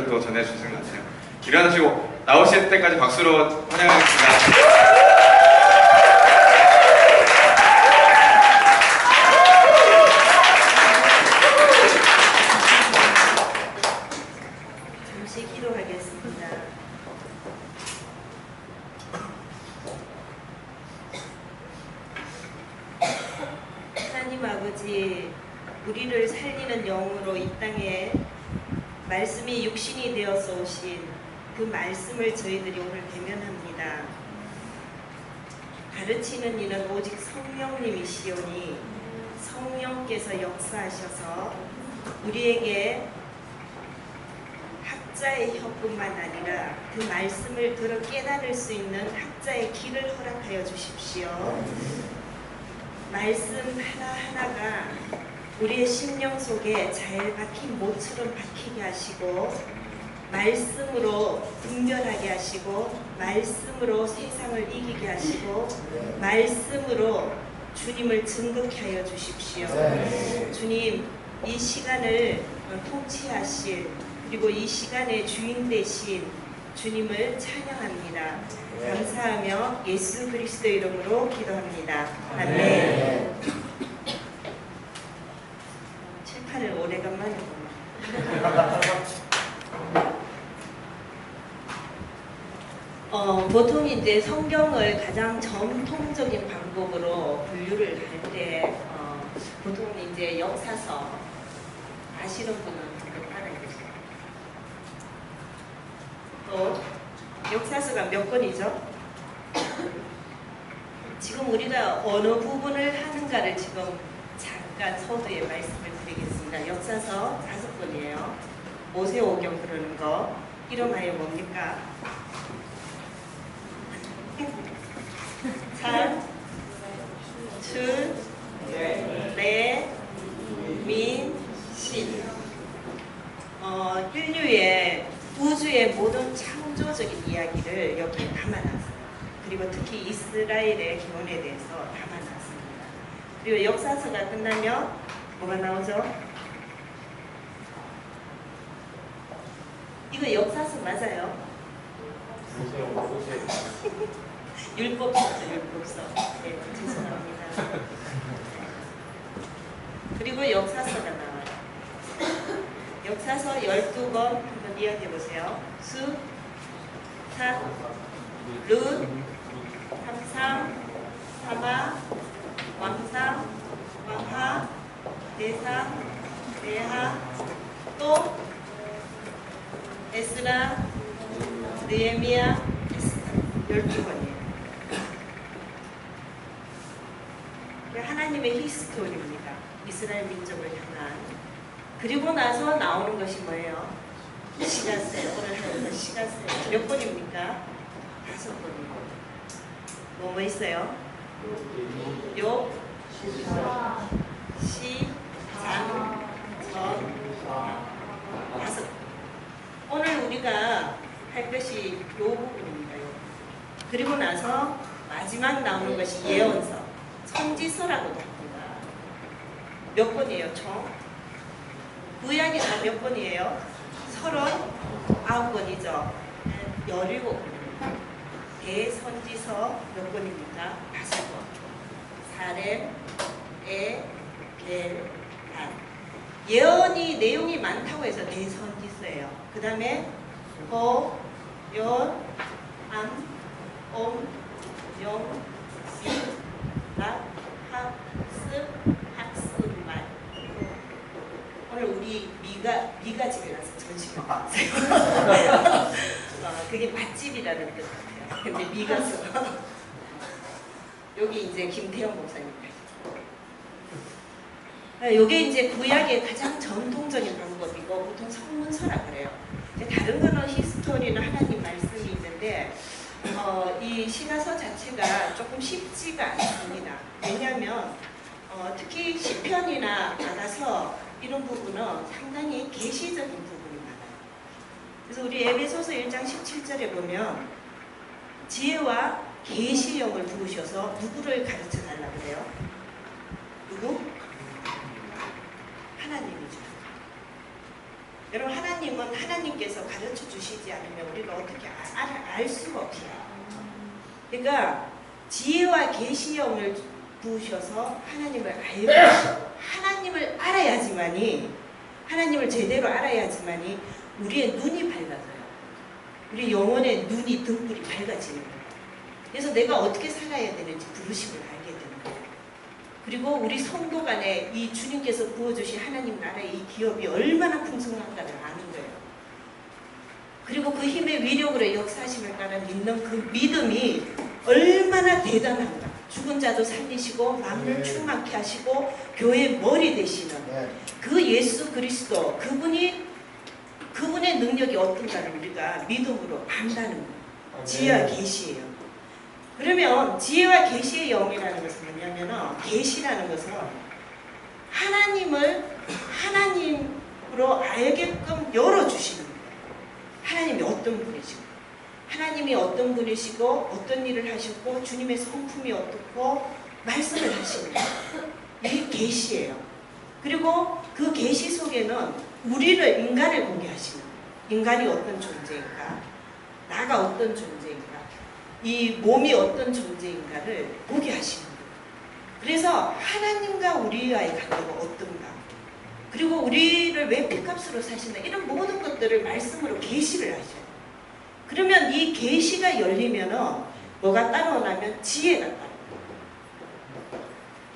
말씀을 또 전해주신 것 같아요. 일어나시고 나오실 때까지 박수로 환영하겠습니다. 잠시 기도하겠습니다. 하나님 아버지, 우리를 살리는 영으로 이 땅에 말씀이 육신이 되어서 오신 그 말씀을 저희들이 오늘 대면합니다. 가르치는 이는 오직 성령님이시오니 성령께서 역사하셔서 우리에게 학자의 혀뿐만 아니라 그 말씀을 들어 깨달을 수 있는 학자의 길을 허락하여 주십시오. 말씀 하나하나가 우리의 심령 속에 잘 박힌 못처럼 박히게 하시고 말씀으로 분별하게 하시고 말씀으로 세상을 이기게 하시고 말씀으로 주님을 증거케 하여 주십시오. 주님, 이 시간을 통치하실 그리고 이 시간의 주인 되신 주님을 찬양합니다. 감사하며 예수 그리스도 이름으로 기도합니다. 아멘. 칠판을 오래간만에 보통 이제 성경을 가장 전통적인 방법으로 분류를 할 때 보통 이제 역사서 아시는 분은 좀 따라해주세요. 또 역사서가 몇 권이죠? 지금 우리가 어느 부분을 하는가를 지금 잠깐 서두에 말씀을 드리겠습니다. 역사서 5권이에요. 모세오경 그러는 거. 이름하여 뭡니까? 산, 출, 내, 민, 신. 인류의 우주의 모든 창조적인 이야기를 여기에 담아놨어요. 그리고 특히 이스라엘의 기원에 대해서 담아놨습니다. 그리고 역사서가 끝나면 뭐가 나오죠? 이거 역사서 맞아요? 율법서죠, 율법서. 네, 죄송합니다. 그리고 역사서가 나와요. 역사서 12권 한번 이야기해보세요. 수, 사, 룻, 함삼, 사마, 왕삼, 왕하, 대상, 대하, 또 에스라, 느헤미야, 에스라 12권이에요. 하나님의 히스토리입니다. 이스라엘 민족을 향한. 그리고 나서 나오는 것이 뭐예요? 시가세. 오늘 하는 시가세. 몇 권입니까? 5권이고. 뭐 있어요? 욥, 시, 장, 전, 5. 오늘 우리가 할 것이 이 부분입니다. 그리고 나서 마지막 나오는 것이 예언서, 선지서라고 합니다. 몇 권이에요, 총? 구약이 다 몇 권이에요? 39권이죠. 17권입니다. 대선지서 몇 권입니까? 5권. 사렘, 에, 벨, 단. 예언이 내용이 많다고 해서 대선지서예요. 그 다음에 호, 연, 암, 옴, 용, 시, 락, 학, 습, 학습말. 오늘 우리 미가 집에 가서 전시회 봤어요. 그게 맛집이라는 뜻 같아요. 근데 미가서 여기 이제 김태형 목사님. 이게 이제 구약의 가장 전통적인 방법이고 보통 성문서라 그래요. 다른 거는 히스토리는 하나님 말씀이 있는데 이 시가서 자체가 조금 쉽지가 않습니다. 왜냐하면 특히 시편이나 아가서 이런 부분은 상당히 계시적인 부분이 많아요. 그래서 우리 에베소서 1장 17절에 보면 지혜와 계시령을 부르셔서 누구를 가르쳐 달라고 그래요? 누구? 하나님이죠. 여러분 하나님은 하나님께서 가르쳐 주시지 않으면 우리가 어떻게 알 수가 없어요. 그러니까 지혜와 계시의 영을 부으셔서 하나님을 알고 하나님을 알아야지만이 하나님을 제대로 알아야지만이 우리의 눈이 밝아져요. 우리 영혼의 눈이 등불이 밝아지는 거예요. 그래서 내가 어떻게 살아야 되는지 부르심을 알게 되는 거예요. 그리고 우리 성도 간에 이 주님께서 부어주신 하나님 나라의 이 기업이 얼마나 풍성한가를 아는 거예요. 그리고 그 힘의 위력으로 역사하심을 따라 믿는 그 믿음이 얼마나 대단한가. 죽은 자도 살리시고 만물 충만케 하시고 교회의 머리 되시는 그 예수 그리스도 그분의 능력이 어떤가를 우리가 믿음으로 안다는 거예요. 지혜와 계시예요. 그러면 지혜와 계시의 영이라는 것은 뭐냐면 계시라는 것은 하나님을 하나님으로 알게끔 열어주시는 거예요. 하나님이 어떤 분이시고 하나님이 어떤 분이시고 어떤 일을 하셨고 주님의 성품이 어떻고 말씀을 하시는 거예요. 이게 계시예요. 그리고 그 계시 속에는 우리를 인간을 보게 하시는 거예요. 인간이 어떤 존재인가, 나가 어떤 존재인가, 이 몸이 어떤 존재인가를 보게 하시는 거예요. 그래서 하나님과 우리와의 관계가 어떤가, 그리고 우리를 왜 핏값으로 사신다, 이런 모든 것들을 말씀으로 계시를 하셔요. 그러면 이 계시가 열리면은 뭐가 따라오냐면 지혜가 따라옵니다.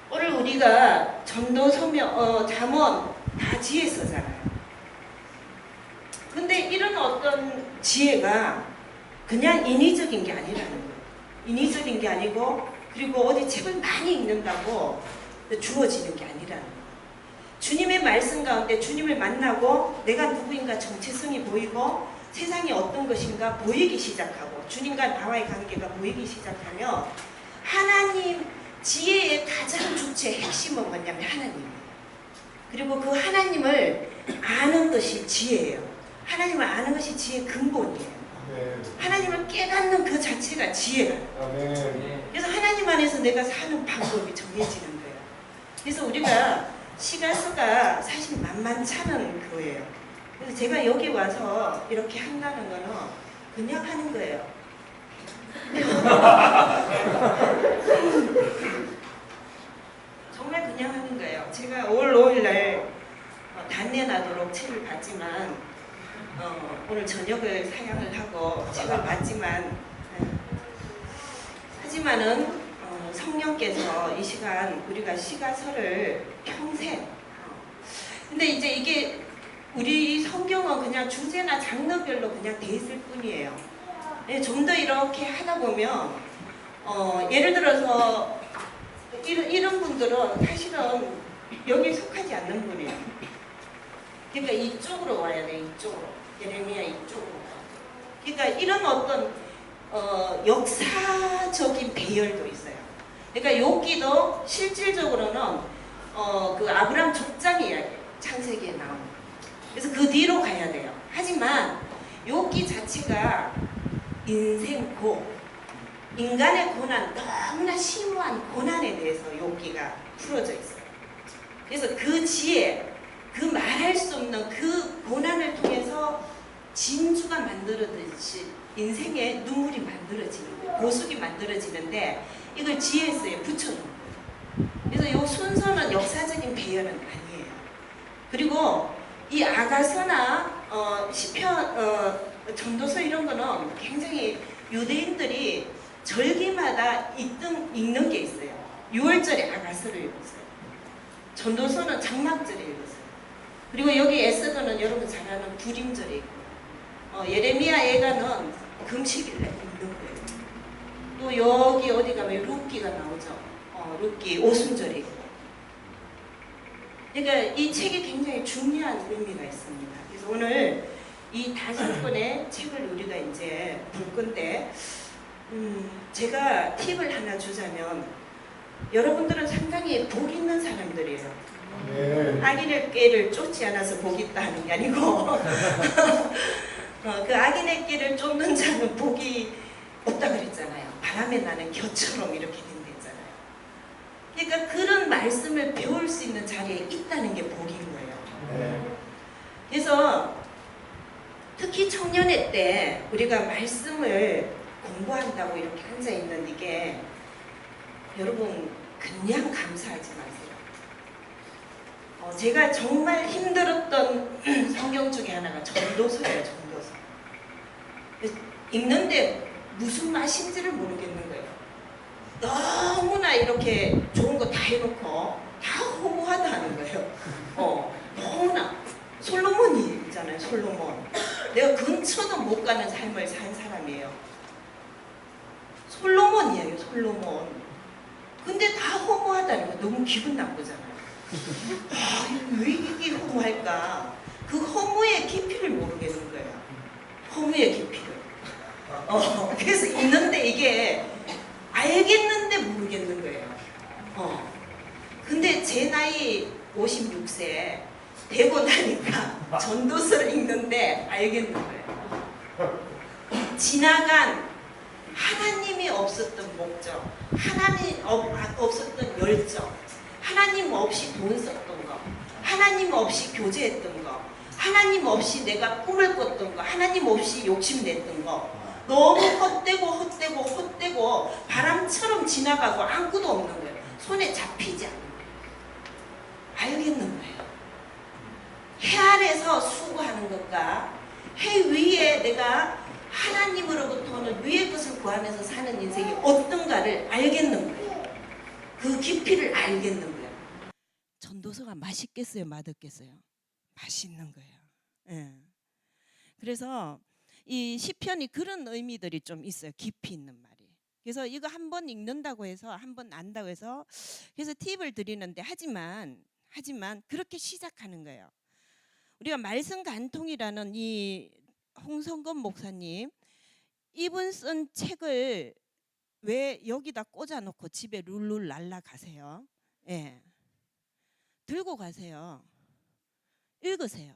오늘 우리가 전도, 서명, 잠언 다 지혜 써잖아요. 근데 이런 어떤 지혜가 그냥 인위적인 게 아니라는 거예요. 인위적인 게 아니고, 그리고 어디 책을 많이 읽는다고 주어지는 게 아니라는 거예요. 주님의 말씀 가운데 주님을 만나고 내가 누구인가 정체성이 보이고 세상이 어떤 것인가 보이기 시작하고 주님과 나와의 관계가 보이기 시작하면 하나님 지혜의 가장 주체 핵심은 뭐냐면 하나님이에요. 그리고 그 하나님을 아는 것이 지혜예요. 하나님을 아는 것이 지혜의 근본이에요. 하나님을 깨닫는 그 자체가 지혜예요. 그래서 하나님 안에서 내가 사는 방법이 정해지는 거예요. 그래서 우리가 시가서가 사실 만만찮은 거예요. 그래서 제가 여기 와서 이렇게 한다는 거는 그냥 하는 거예요. 정말 그냥 하는 거예요. 제가 5월 5일날 단내 나도록 책을 봤지만 오늘 저녁을 사양을 하고 책을 봤지만 하지만은 성령께서 이 시간 우리가 시가서를 평생 근데 이제 이게 우리 성경은 그냥 주제나 장르별로 그냥 돼 있을 뿐이에요. 좀 더 이렇게 하다 보면 예를 들어서 이런 분들은 사실은 여기에 속하지 않는 분이에요. 그러니까 이쪽으로 와야 돼. 이쪽으로. 예레미야 이쪽으로. 그러니까 이런 어떤 역사적인 배열도 있어요. 그러니까 욥기도 실질적으로는 그 아브람 족장 이야기, 창세기에 나오는. 그래서 그 뒤로 가야 돼요. 하지만 욥기 자체가 인생 인간의 고난, 너무나 심오한 고난에 대해서 욥기가 풀어져 있어요. 그래서 그 지혜, 그 말할 수 없는 그 고난을 통해서 진주가 만들어지듯이 인생의 눈물이 만들어지는 거예요. 보석이 만들어지는데 이걸 지혜서에 붙여놓은 거예요. 그래서 이 순서는 역사적인 배열은 아니에요. 그리고 이 아가서나 시편, 전도서 이런 거는 굉장히 유대인들이 절기마다 읽는 게 있어요. 6월절에 아가서를 읽었어요. 전도서는 장막절에 읽었어요. 그리고 여기 에스더는 여러분 잘 아는 불임절에 있고 예레미야 예가는 금식일에 읽는 거예요. 또 여기 어디 가면 룻기가 나오죠. 룻기 오순절에 있고. 그러니까 이 책이 굉장히 중요한 의미가 있습니다. 그래서 오늘 이 5권의 책을 우리가 이제 볼 건데 제가 팁을 하나 주자면 여러분들은 상당히 복 있는 사람들이에요. 악인의 꾀를 쫓지 않아서 복 있다 하는 게 아니고 그 악인의 꾀를 쫓는 자는 복이 없다 그랬잖아요. 바람에 나는 겨처럼 이렇게 된댔잖아요. 그러니까 그런 말씀을 배울 수 있는 자리에 있다는 게 복인 거예요. 그래서 특히 청년회 때 우리가 말씀을 공부한다고 이렇게 앉아 있는 이게 여러분 그냥 감사하지 마세요. 제가 정말 힘들었던 성경 중에 하나가 전도서예요. 전도서. 읽는데 무슨 맛인지를 모르겠는 거예요. 너무나 이렇게 좋은 거 다 해놓고 다 허무하다는 거예요. 너무나 솔로몬이잖아요. 솔로몬. 내가 근처도 못 가는 삶을 산 사람이에요. 솔로몬이에요. 솔로몬. 근데 다 허무하다는 거 너무 기분 나쁘잖아요. 왜 이게 허무할까? 그 허무의 깊이를 모르겠는 거예요. 허무의 깊이를. 그래서 있는데 이게 알겠는데 모르겠는 거예요. 근데 제 나이 56세 되고 나니까 전도서를 읽는데 알겠는 거예요. 지나간 하나님이 없었던 목적, 하나님 없었던 열정, 하나님 없이 돈 썼던 거, 하나님 없이 교제했던 거, 하나님 없이 내가 꿈을 꿨던 거, 하나님 없이 욕심냈던 거, 너무 헛되고 바람처럼 지나가고 아무것도 없는 거예요. 손에 잡히지 않는 거예요. 알겠는 거예요. 해 아래서 수고하는 것과 해 위에 내가 하나님으로부터는 위의 것을 구하면서 사는 인생이 어떤가를 알겠는 거예요. 그 깊이를 알겠는 거예요. 전도서가 맛있겠어요? 맛없겠어요? 맛있는 거예요. 예. 그래서 이 시편이 그런 의미들이 좀 있어요. 깊이 있는 말이. 그래서 이거 한 번 읽는다고 해서 한 번 안다고 해서 그래서 팁을 드리는데 하지만 그렇게 시작하는 거예요. 우리가 말씀 간통이라는 이 홍성건 목사님 이분 쓴 책을 왜 여기다 꽂아놓고 집에 룰룰 날라가세요? 예. 들고 가세요. 읽으세요.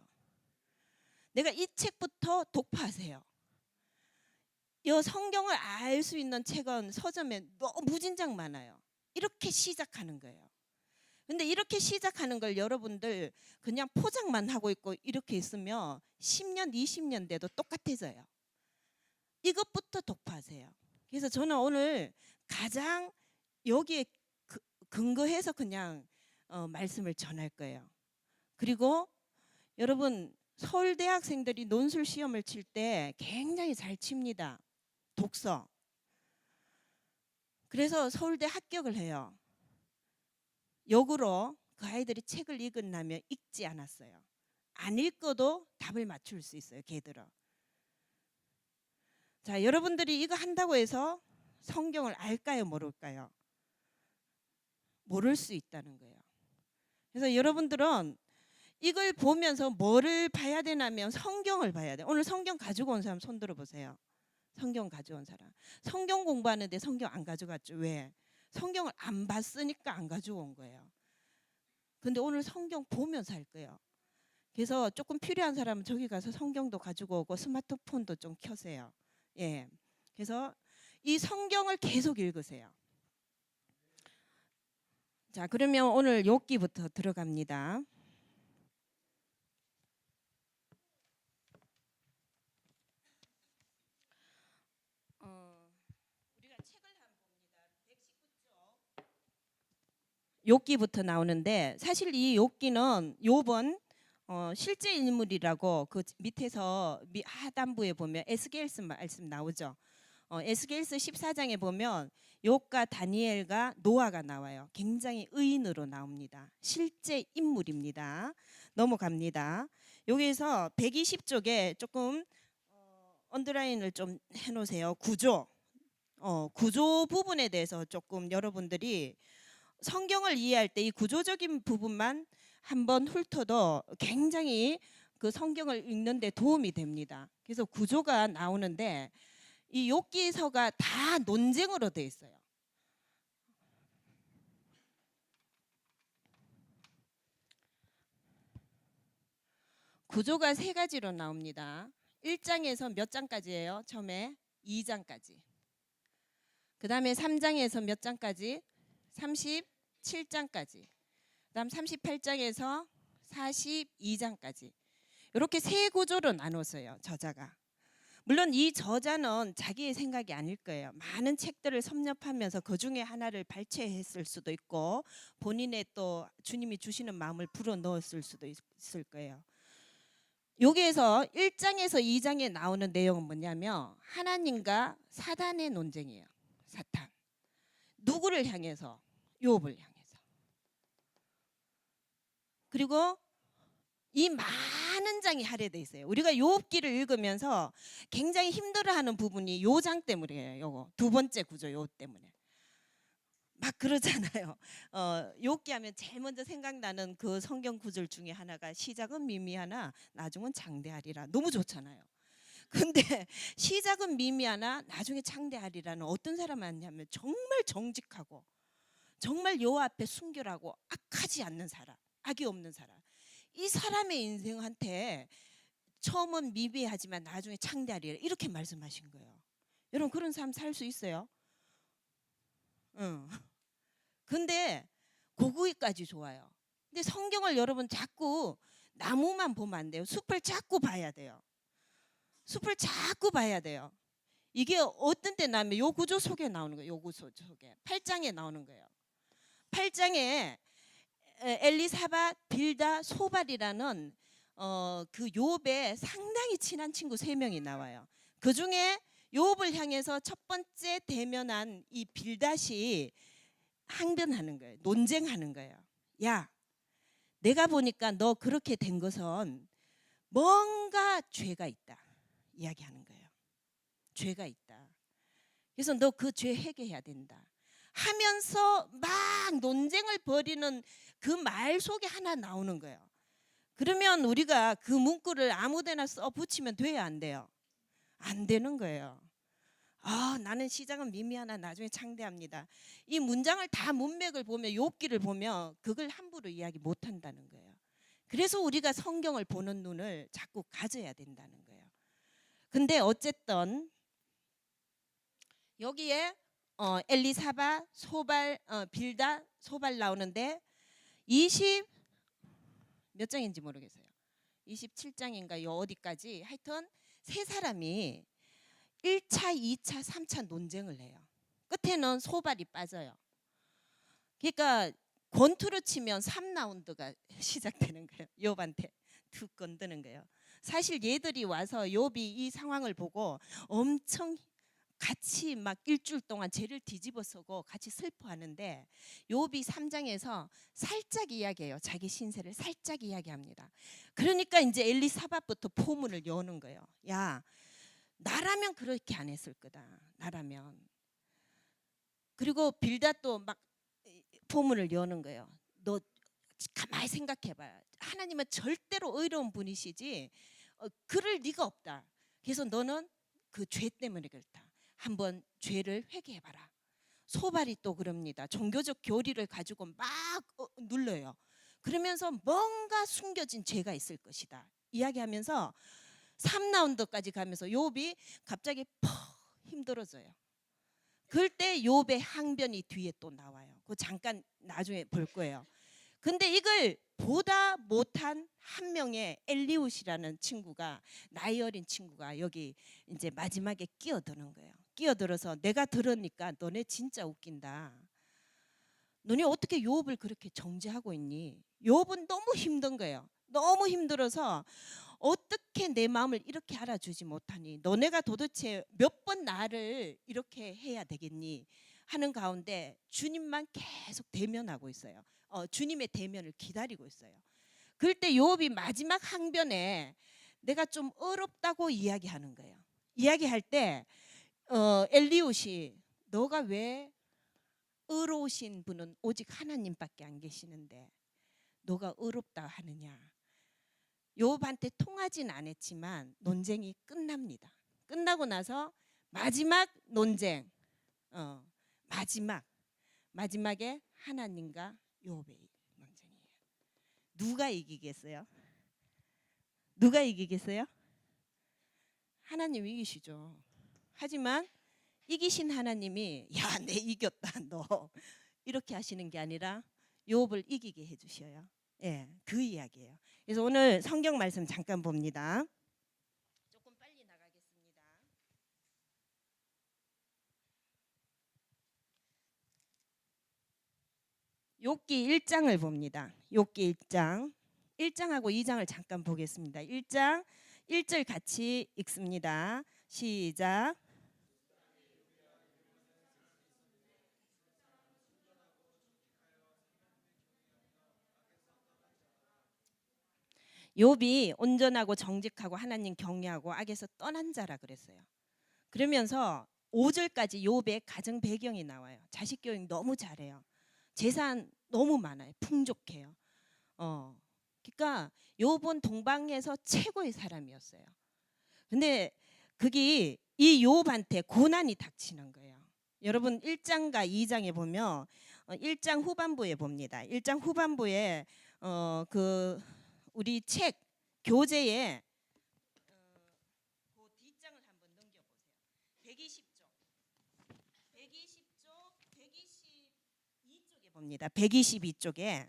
내가 이 책부터 독파하세요. 이 성경을 알 수 있는 책은 서점에 너무 무진장 많아요. 이렇게 시작하는 거예요. 근데 이렇게 시작하는 걸 여러분들 그냥 포장만 하고 있고 이렇게 있으면 10년, 20년 돼도 똑같아져요. 이것부터 독파하세요. 그래서 저는 오늘 가장 여기에 근거해서 그냥 말씀을 전할 거예요. 그리고 여러분 서울대학생들이 논술 시험을 칠 때 굉장히 잘 칩니다. 독서. 그래서 서울대 합격을 해요. 역으로 그 아이들이 책을 읽었나면 읽지 않았어요. 안 읽어도 답을 맞출 수 있어요. 걔들은. 자, 여러분들이 이거 한다고 해서 성경을 알까요? 모를까요? 모를 수 있다는 거예요. 그래서 여러분들은 이걸 보면서 뭐를 봐야 되냐면 성경을 봐야 돼요. 오늘 성경 가지고 온 사람 손 들어보세요. 성경 가져온 사람. 성경 공부하는데 성경 안 가져갔죠. 왜? 성경을 안 봤으니까 안 가지고 온 거예요. 근데 오늘 성경 보면서 할 거예요. 그래서 조금 필요한 사람은 저기 가서 성경도 가지고 오고 스마트폰도 좀 켜세요. 예. 그래서 이 성경을 계속 읽으세요. 자, 그러면 오늘 욥기부터 들어갑니다. 우리가 책을 한번 봅니다. 119쪽. 욥기부터 나오는데 사실 이 욥기는 욥은 실제 인물이라고 그 밑에서 하단부에 보면 에스겔서 말씀 나오죠. 에스겔서 14장에 보면 욥과 다니엘과 노아가 나와요. 굉장히 의인으로 나옵니다. 실제 인물입니다. 넘어갑니다. 여기서 120쪽에 조금 언더라인을 좀 해놓으세요. 구조. 구조 부분에 대해서 조금 여러분들이 성경을 이해할 때 이 구조적인 부분만 한번 훑어도 굉장히 그 성경을 읽는 데 도움이 됩니다. 그래서 구조가 나오는데 이 욥기서가 다 논쟁으로 돼 있어요. 구조가 세 가지로 나옵니다. 1장에서 몇 장까지예요? 처음에 2장까지. 그 다음에 3장에서 몇 장까지? 37장까지. 그 다음 38장에서 42장까지. 이렇게 세 구조로 나눴어요. 저자가. 물론 이 저자는 자기의 생각이 아닐 거예요. 많은 책들을 섭렵하면서 그 중에 하나를 발췌했을 수도 있고 본인의 또 주님이 주시는 마음을 불어 넣었을 수도 있을 거예요. 여기에서 1장에서 2장에 나오는 내용은 뭐냐면 하나님과 사단의 논쟁이에요. 사탄. 누구를 향해서? 욥을 향해서. 그리고 이 많은 장이 할애돼 있어요. 우리가 욥기를 읽으면서 굉장히 힘들어하는 부분이 요 장 때문이에요. 요거 두 번째 구조 요 때문에. 막 그러잖아요. 욥기 하면 제일 먼저 생각나는 그 성경 구절 중에 하나가 시작은 미미하나 나중은 장대하리라. 너무 좋잖아요. 근데 시작은 미미하나 나중에 장대하리라는 어떤 사람 아니냐면 정말 정직하고 정말 여호와 앞에 순결하고 악하지 않는 사람, 악이 없는 사람. 이 사람의 인생한테 처음은 미비하지만 나중에 창대하리라 이렇게 말씀하신 거예요. 여러분 그런 사람 살 수 있어요? 응. 근데 거기까지 좋아요. 근데 성경을 여러분 자꾸 나무만 보면 안 돼요. 숲을 자꾸 봐야 돼요. 숲을 자꾸 봐야 돼요. 이게 어떤 때 나면 요 구조 속에 나오는 거예요. 요 구조 속에 8장에 나오는 거예요. 8장에 엘리사밧, 빌다, 소발이라는 그 욥의 상당히 친한 친구 3명이 나와요. 그 중에 욥을 향해서 첫 번째 대면한 이 빌닷이 항변하는 거예요. 논쟁하는 거예요. 야, 내가 보니까 너 그렇게 된 것은 뭔가 죄가 있다. 이야기하는 거예요. 죄가 있다. 그래서 너 그 죄 회개해야 된다. 하면서 막 논쟁을 벌이는 그 말 속에 하나 나오는 거예요. 그러면 우리가 그 문구를 아무데나 써 붙이면 돼요, 안 돼요? 안 되는 거예요. 나는 시작은 미미하나 나중에 창대합니다. 이 문장을 다 문맥을 보면 욥기를 보면 그걸 함부로 이야기 못 한다는 거예요. 그래서 우리가 성경을 보는 눈을 자꾸 가져야 된다는 거예요. 근데 어쨌든 여기에 엘리사밧, 소발, 빌다, 소발 나오는데 20 몇 장인지 모르겠어요. 27장인가 어디까지 하여튼 세 사람이 1차, 2차, 3차 논쟁을 해요. 끝에는 소발이 빠져요. 그러니까 권투로 치면 3라운드가 시작되는 거예요. 욥한테 툭 건드는 거예요. 사실 얘들이 와서 욥이 이 상황을 보고 엄청 같이 막 일주일 동안 죄를 뒤집어쓰고 같이 슬퍼하는데 욥이 3장에서 살짝 이야기해요. 자기 신세를 살짝 이야기합니다. 그러니까 이제 엘리사밧부터 포문을 여는 거예요. 야, 나라면 그렇게 안 했을 거다. 나라면. 그리고 빌닷도 막 포문을 여는 거예요. 너 가만히 생각해봐요. 하나님은 절대로 의로운 분이시지 그럴 리가 없다. 그래서 너는 그 죄 때문에 그렇다. 한번 죄를 회개해봐라. 소발이 또 그럽니다. 종교적 교리를 가지고 막 눌러요. 그러면서 뭔가 숨겨진 죄가 있을 것이다. 이야기하면서 3라운드까지 가면서 욥이 갑자기 퍽 힘들어져요. 그럴 때 욥의 항변이 뒤에 또 나와요. 그 잠깐 나중에 볼 거예요. 근데 이걸 보다 못한 한 명의 엘리웃이라는 친구가 나이 어린 친구가 여기 이제 마지막에 끼어드는 거예요. 끼어들어서 내가 들으니까 너네 진짜 웃긴다. 너네 어떻게 욥을 그렇게 정죄하고 있니? 욥은 너무 힘든 거예요. 너무 힘들어서 어떻게 내 마음을 이렇게 알아주지 못하니? 너네가 도대체 몇 번 나를 이렇게 해야 되겠니? 하는 가운데 주님만 계속 대면하고 있어요. 주님의 대면을 기다리고 있어요. 그럴 때 욥이 마지막 항변에 내가 좀 어렵다고 이야기하는 거예요. 이야기할 때 엘리웃이 너가 왜 의로우신 분은 오직 하나님밖에 안 계시는데 너가 의롭다 하느냐. 욥한테 통하진 않았지만 논쟁이 끝납니다. 끝나고 나서 마지막 논쟁, 마지막에 하나님과 욥의 논쟁이에요. 누가 이기겠어요? 누가 이기겠어요? 하나님 이기시죠. 하지만 이기신 하나님이 야, 내 이겼다 너 이렇게 하시는 게 아니라 욥을 이기게 해주셔요. 예, 그 이야기예요. 그래서 오늘 성경 말씀 잠깐 봅니다. 조금 빨리 나가겠습니다. 욥기 1장을 봅니다. 욥기 1장. 1장하고 2장을 잠깐 보겠습니다. 1장 1절 같이 읽습니다. 시작. 욥이 온전하고 정직하고 하나님 경외하고 악에서 떠난 자라 그랬어요. 그러면서 5절까지 욥의 가정 배경이 나와요. 자식 교육 너무 잘해요. 재산 너무 많아요. 풍족해요. 그러니까 욥은 동방에서 최고의 사람이었어요. 근데 그게 이 욥한테 고난이 닥치는 거예요. 여러분 1장과 2장에 보면 1장 후반부에 봅니다. 1장 후반부에 그 우리 책 교재에 그 뒷장을 한번 넘겨보세요. 120쪽 122쪽에 봅니다. 122쪽에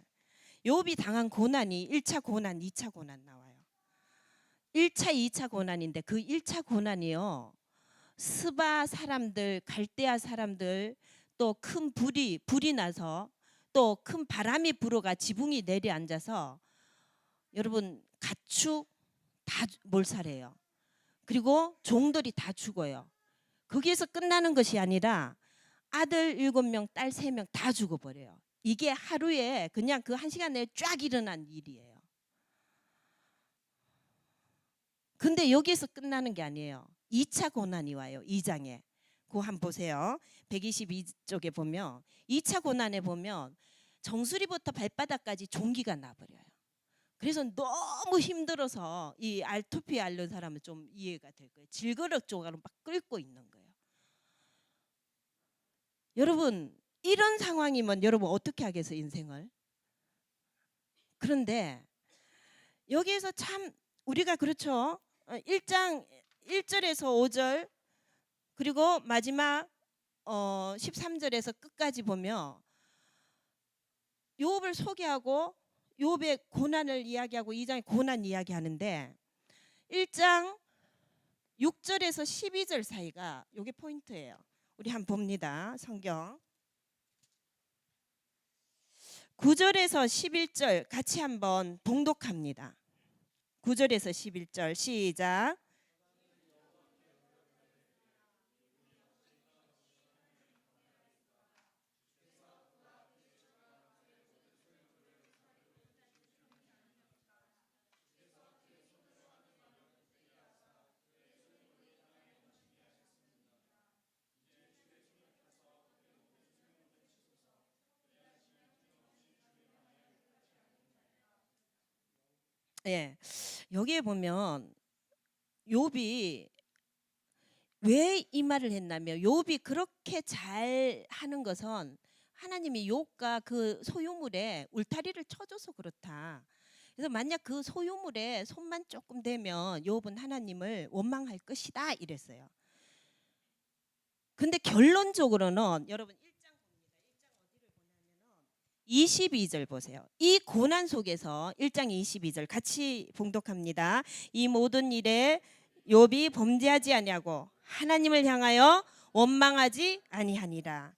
욥이 당한 고난이 1차 고난, 2차 고난 나와요. 1차, 2차 고난인데 그 1차 고난이요. 스바 사람들, 갈대아 사람들 또 큰 불이 나서 또 큰 바람이 불어가 지붕이 내려앉아서 여러분 가축 다 몰살해요. 그리고 종들이 다 죽어요. 거기에서 끝나는 것이 아니라 아들 7명, 딸 3명 다 죽어버려요. 이게 하루에 그냥 그 1시간 내에 쫙 일어난 일이에요. 근데 여기에서 끝나는 게 아니에요. 2차 고난이 와요. 2장에. 그거 한번 보세요. 122쪽에 보면 2차 고난에 보면 정수리부터 발바닥까지 종기가 나버려요. 그래서 너무 힘들어서 이 알토피 앓는 사람은 좀 이해가 될 거예요. 질거력 쪽으로 막 끓고 있는 거예요. 여러분 이런 상황이면 여러분 어떻게 하겠어요 인생을? 그런데 여기에서 참 우리가 그렇죠. 1장 1절에서 5절 그리고 마지막 13절에서 끝까지 보면 욥을 소개하고 욥의 고난을 이야기하고 2장의 고난 이야기하는데 1장 6절에서 12절 사이가 이게 포인트예요. 우리 한번 봅니다. 성경 9절에서 11절 같이 한번 봉독합니다. 9절에서 11절 시작. 예, 여기에 보면 욥이 왜 이 말을 했냐면 욥이 그렇게 잘 하는 것은 하나님이 욥과 그 소유물에 울타리를 쳐줘서 그렇다. 그래서 만약 그 소유물에 손만 조금 대면 욥은 하나님을 원망할 것이다 이랬어요. 근데 결론적으로는 여러분 1장 봅니다. 1장 어디를 보냐면은 22절 보세요. 이 고난 속에서 1장 22절 같이 봉독합니다. 이 모든 일에 욥이 범죄하지 아니하고 하나님을 향하여 원망하지 아니하니라.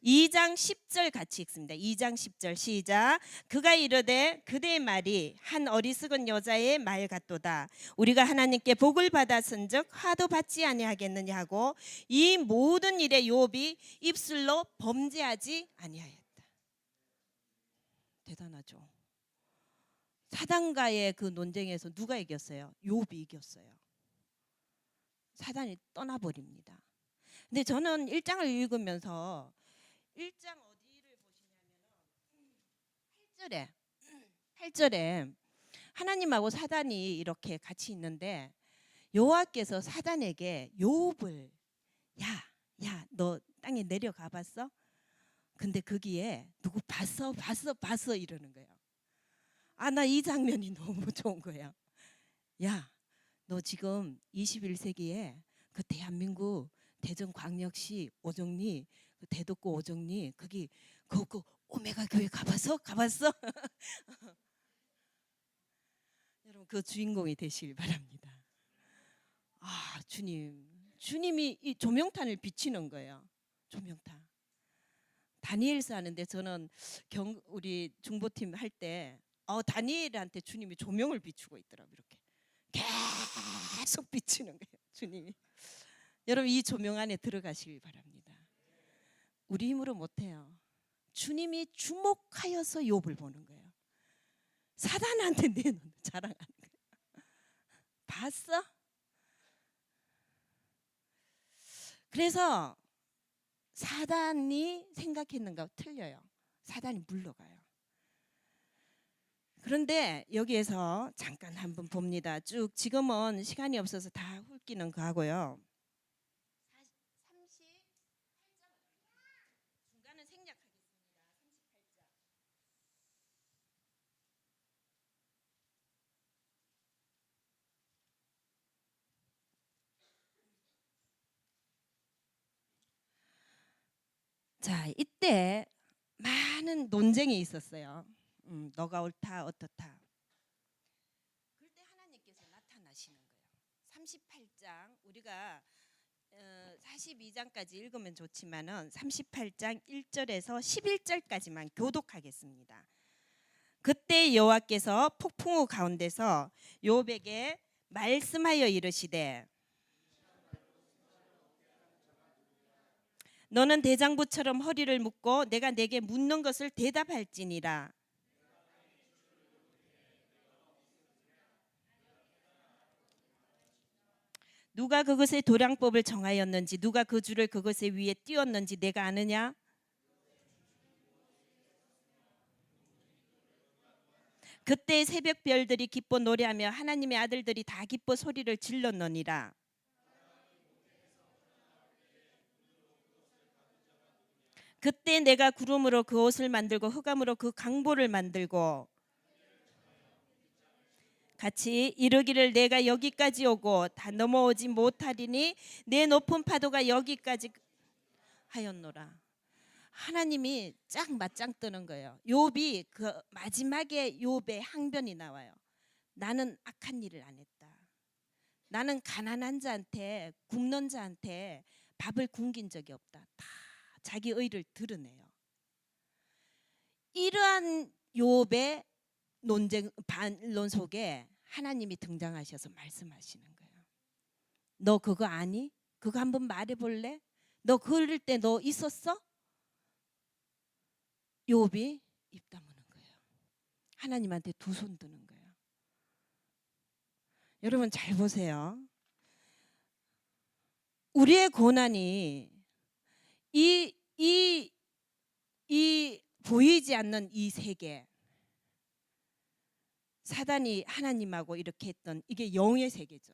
2장 10절 같이 읽습니다. 2장 10절 시작. 그가 이르되 그대의 말이 한 어리석은 여자의 말 같도다. 우리가 하나님께 복을 받았은즉 화도 받지 아니하겠느냐 하고 이 모든 일에 욥이 입술로 범죄하지 아니하였다. 대단하죠. 사단과의 그 논쟁에서 누가 이겼어요? 욥이 이겼어요. 사단이 떠나버립니다. 근데 저는 1장을 읽으면서 1장 어디를 보시냐면 8절에 하나님하고 사단이 이렇게 같이 있는데 여호와께서 사단에게 욥을 야 너 땅에 내려가 봤어? 근데 거기에 누구 봤어 이러는 거예요. 나 이 장면이 너무 좋은 거예요. 야 너 지금 21세기에 그 대한민국 대전광역시 오정리 그 대덕구 오정리 거기 그, 오메가 교회 가봤어? 가봤어? 여러분 그 주인공이 되시길 바랍니다. 아 주님이 이 조명탄을 비치는 거예요. 조명탄. 다니엘서 하는데 저는 우리 중보팀 할 때 다니엘한테 주님이 조명을 비추고 있더라고요. 이렇게 계속 비치는 거예요. 주님이. 여러분 이 조명 안에 들어가시길 바랍니다. 우리 힘으로 못해요. 주님이 주목하여서 욥을 보는 거예요. 사단한테 내놓는 자랑하는 거예요. 봤어? 그래서 사단이 생각했는 거 틀려요. 사단이 물러가요. 그런데 여기에서 잠깐 한번 봅니다. 쭉 지금은 시간이 없어서 다 훑기는 가고요. 38장 중간은 생략하겠습니다. 38장. 자, 이때 많은 논쟁이 있었어요. 너가 옳다 어떻다. 그럴 때 하나님께서 나타나시는 거예요. 38장 우리가 42장까지 읽으면 좋지만은 38장 1절에서 11절까지만 교독하겠습니다. 그때 여호와께서 폭풍우 가운데서 욥에게 말씀하여 이르시되 너는 대장부처럼 허리를 묶고 내가 내게 묻는 것을 대답할지니라. 누가 그것의 도량법을 정하였는지 누가 그 줄을 그것의 위에 띄웠는지 내가 아느냐? 그때 새벽 별들이 기뻐 노래하며 하나님의 아들들이 다 기뻐 소리를 질렀느니라. 그때 내가 구름으로 그 옷을 만들고 흑암으로 그 강보를 만들고 같이 이르기를 내가 여기까지 오고 다 넘어오지 못하리니 내 높은 파도가 여기까지 하였노라. 하나님이 쫙 맞짱 뜨는 거예요. 욥이 그 마지막에 욥의 항변이 나와요. 나는 악한 일을 안 했다. 나는 가난한 자한테 굶는 자한테 밥을 굶긴 적이 없다. 다 자기 의를 드러내요. 이러한 욥의 논쟁 반론 속에 하나님이 등장하셔서 말씀하시는 거예요. 너 그거 아니? 그거 한번 말해볼래? 너 그럴 때 너 있었어? 욥이 입 다무는 거예요. 하나님한테 두 손 드는 거예요. 여러분 잘 보세요. 우리의 고난이 이 보이지 않는 이 세계, 사단이 하나님하고 이렇게 했던 이게 영의 세계죠.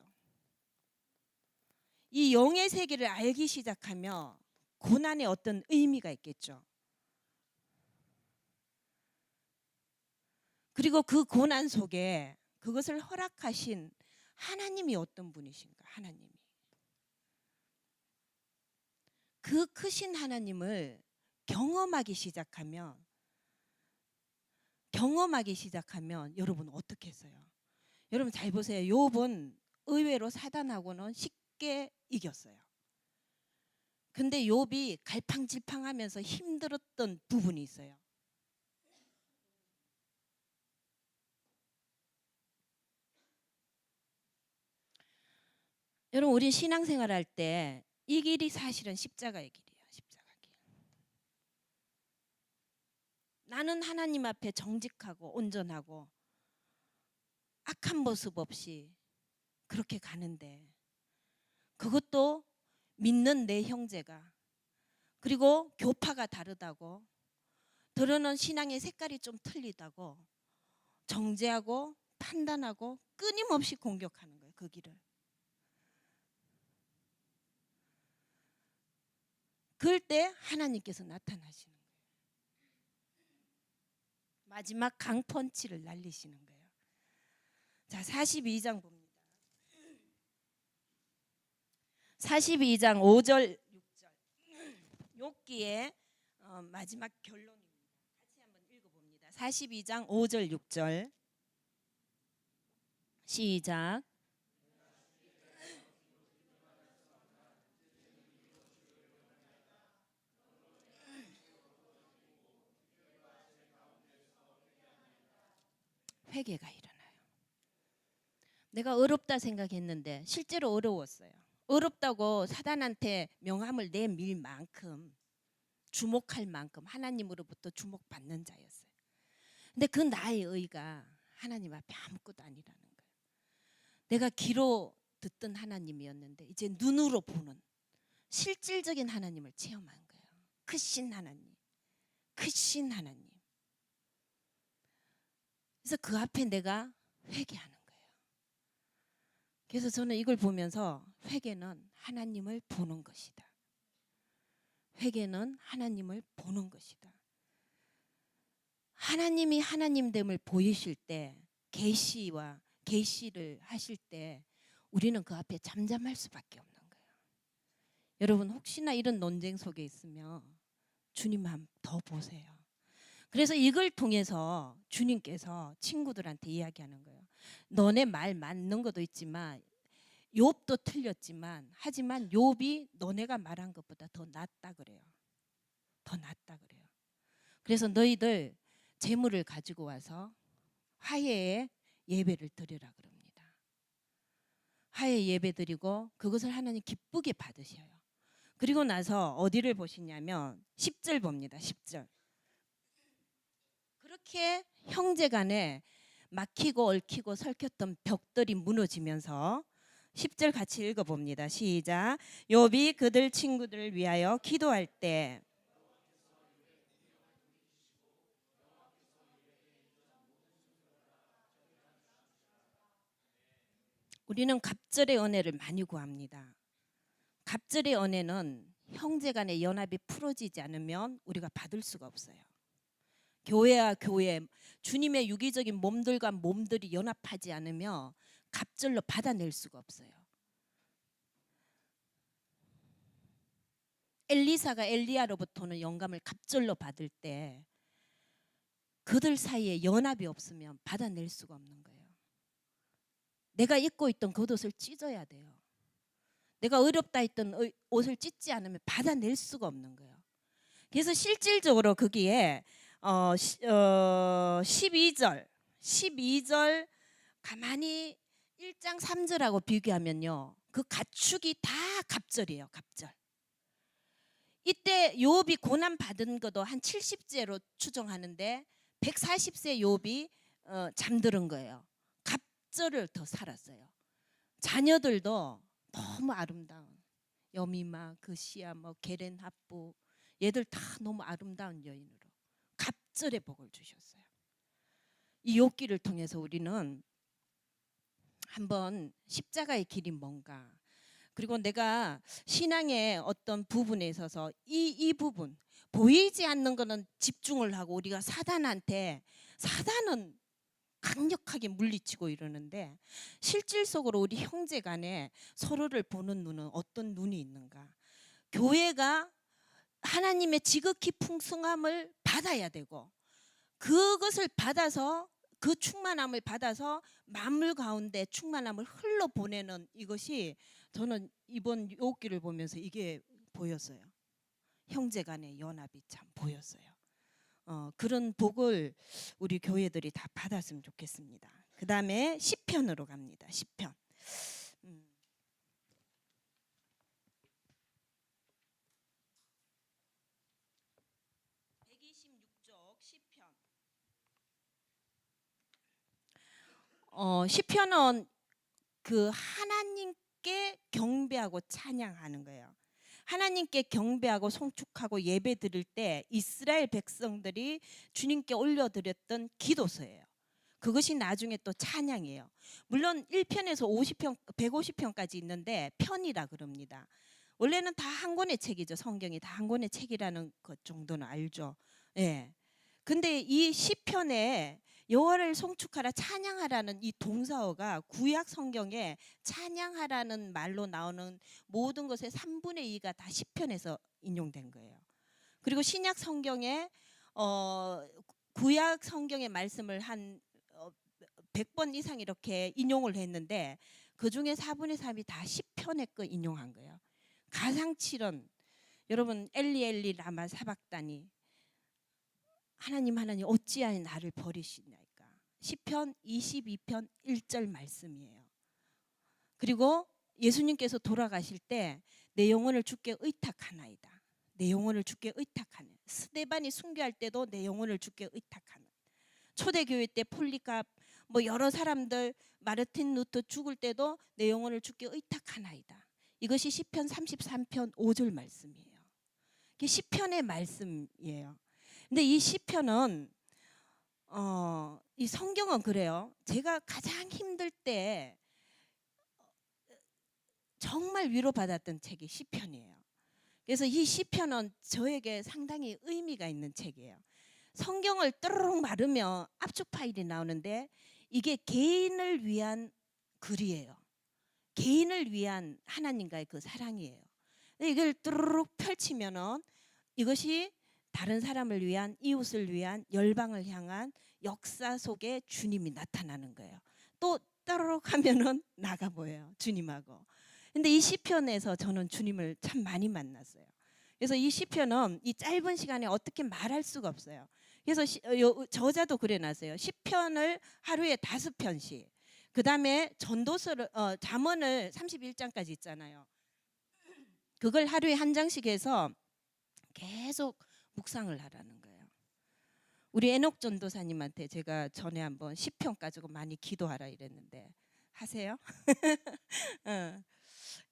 이 영의 세계를 알기 시작하며 고난에 어떤 의미가 있겠죠. 그리고 그 고난 속에 그것을 허락하신 하나님이 어떤 분이신가? 하나님이. 그 크신 하나님을 경험하기 시작하면 여러분 어떻게 했어요? 여러분 잘 보세요. 욥은 의외로 사단하고는 쉽게 이겼어요. 근데 욥이 갈팡질팡하면서 힘들었던 부분이 있어요. 여러분 우리 신앙생활 할 때 이 길이 사실은 십자가의 길이에요. 십자가 길. 나는 하나님 앞에 정직하고 온전하고 악한 모습 없이 그렇게 가는데 그것도 믿는 내 형제가 그리고 교파가 다르다고 들어는 신앙의 색깔이 좀 틀리다고 정죄하고 판단하고 끊임없이 공격하는 거예요. 그 길을. 그럴 때 하나님께서 나타나시는 거예요. 마지막 강펀치를 날리시는 거예요. 자, 42장 봅니다. 42장 5절 6절 욥기의 마지막 결론입니다. 같이 한번 읽어봅니다. 42장 5절 6절 시작. 회개가 일어나요. 내가 어렵다 생각했는데 실제로 어려웠어요. 어렵다고 사단한테 명함을 내밀 만큼, 주목할 만큼 하나님으로부터 주목받는 자였어요. 근데 그 나의 의가 하나님 앞에 아무것도 아니라는 거예요. 내가 귀로 듣던 하나님이었는데 이제 눈으로 보는 실질적인 하나님을 체험한 거예요. 크신 하나님, 크신 하나님. 그래서 그 앞에 내가 회개하는 거예요. 그래서 저는 이걸 보면서 회개는 하나님을 보는 것이다. 회개는 하나님을 보는 것이다. 하나님이 하나님됨을 보이실 때, 계시를 하실 때 우리는 그 앞에 잠잠할 수밖에 없는 거예요. 여러분 혹시나 이런 논쟁 속에 있으면 주님 한 더 보세요. 그래서 이걸 통해서 주님께서 친구들한테 이야기하는 거예요. 너네 말 맞는 것도 있지만 욥도 틀렸지만 하지만 욥이 너네가 말한 것보다 더 낫다 그래요. 더 낫다 그래요. 그래서 너희들 재물을 가지고 와서 화해의 예배를 드리라 그럽니다. 화해 예배 드리고 그것을 하나님 기쁘게 받으셔요. 그리고 나서 어디를 보시냐면 10절 봅니다. 10절. 그렇게 형제간에 막히고 얽히고 설켰던 벽들이 무너지면서 10절 같이 읽어봅니다. 시작. 욥이 그들 친구들을 위하여 기도할 때 우리는 갑절의 은혜를 많이 구합니다. 갑절의 은혜는 형제간의 연합이 풀어지지 않으면 우리가 받을 수가 없어요. 교회와 교회, 주님의 유기적인 몸들과 몸들이 연합하지 않으면 갑절로 받아낼 수가 없어요. 엘리사가 엘리야로부터는 영감을 갑절로 받을 때 그들 사이에 연합이 없으면 받아낼 수가 없는 거예요. 내가 입고 있던 겉옷을 찢어야 돼요. 내가 어렵다 했던 옷을 찢지 않으면 받아낼 수가 없는 거예요. 그래서 실질적으로 거기에 12절 가만히 1장 3절하고 비교하면요. 그 가축이 다 갑절이에요. 갑절. 이때 욥이 고난 받은 것도 한 70세로 추정하는데 140세 욥이 잠드는 거예요. 갑절을 더 살았어요. 자녀들도 너무 아름다운 여미마, 그시야, 뭐 게렌 합부 얘들 다 너무 아름다운 여인으로 갑절의 복을 주셨어요. 이 욥기를 통해서 우리는 한번 십자가의 길이 뭔가, 그리고 내가 신앙의 어떤 부분에 있어서 이 부분 보이지 않는 거는 집중을 하고 우리가 사단은 강력하게 물리치고 이러는데 실질 속으로 우리 형제 간에 서로를 보는 눈은 어떤 눈이 있는가? 교회가 하나님의 지극히 풍성함을 받아야 되고 그것을 받아서 그 충만함을 받아서 만물 가운데 충만함을 흘러보내는 이것이 저는 이번 욥기를 보면서 이게 보였어요. 형제 간의 연합이 참 보였어요. 그런 복을 우리 교회들이 다 받았으면 좋겠습니다. 그 다음에 시편으로 갑니다. 시편. 126쪽 시편. 시편은 그 하나님께 경배하고 찬양하는 거예요. 하나님께 경배하고 송축하고 예배 드릴 때 이스라엘 백성들이 주님께 올려드렸던 기도서예요. 그것이 나중에 또 찬양이에요. 물론 1편에서 50편, 150편까지 있는데 편이라 그럽니다. 원래는 다 한 권의 책이죠. 성경이 다 한 권의 책이라는 것 정도는 알죠. 예. 근데 이 시편에 여호와를 송축하라 찬양하라는 이 동사어가 구약 성경에 찬양하라는 말로 나오는 모든 것의 3분의 2가 다 시편에서 인용된 거예요. 그리고 신약 성경에 구약 성경의 말씀을 한 100번 이상 이렇게 인용을 했는데 그 중에 4분의 3이 다 시편의 거 인용한 거예요. 가상칠언, 여러분 엘리 라마 사박다니, 하나님 어찌하여 나를 버리시나이까. 시편 22편 1절 말씀이에요. 그리고 예수님께서 돌아가실 때 내 영혼을 주께 의탁하나이다. 내 영혼을 주께 의탁하네. 스데반이 순교할 때도 내 영혼을 주께 의탁하는. 초대교회 때 폴리갑 뭐 여러 사람들, 마르틴 루터 죽을 때도 내 영혼을 주께 의탁하나이다. 이것이 시편 33편 5절 말씀이에요. 이게 시편의 말씀이에요. 근데 이 시편은 이 성경은 그래요. 제가 가장 힘들 때 정말 위로받았던 책이 시편이에요. 그래서 이 시편은 저에게 상당히 의미가 있는 책이에요. 성경을 또르륵 마르면 압축 파일이 나오는데 이게 개인을 위한 글이에요. 개인을 위한 하나님과의 그 사랑이에요. 이걸 또르륵 펼치면은 이것이 다른 사람을 위한, 이웃을 위한, 열방을 향한 역사 속에 주님이 나타나는 거예요. 또 또르륵 하면은 나가 보여요, 주님하고. 근데 이 시편에서 저는 주님을 참 많이 만났어요. 그래서 이 시편은 이 짧은 시간에 어떻게 말할 수가 없어요. 그래서 저자도 그래놨어요. 시편을 하루에 5편씩. 그 다음에 전도서를 잠언을 31장까지 있잖아요. 그걸 하루에 한 장씩 해서 계속 묵상을 하라는 거예요. 우리 에녹 전도사님한테 제가 전에 한번 시편 가지고 많이 기도하라 이랬는데 하세요?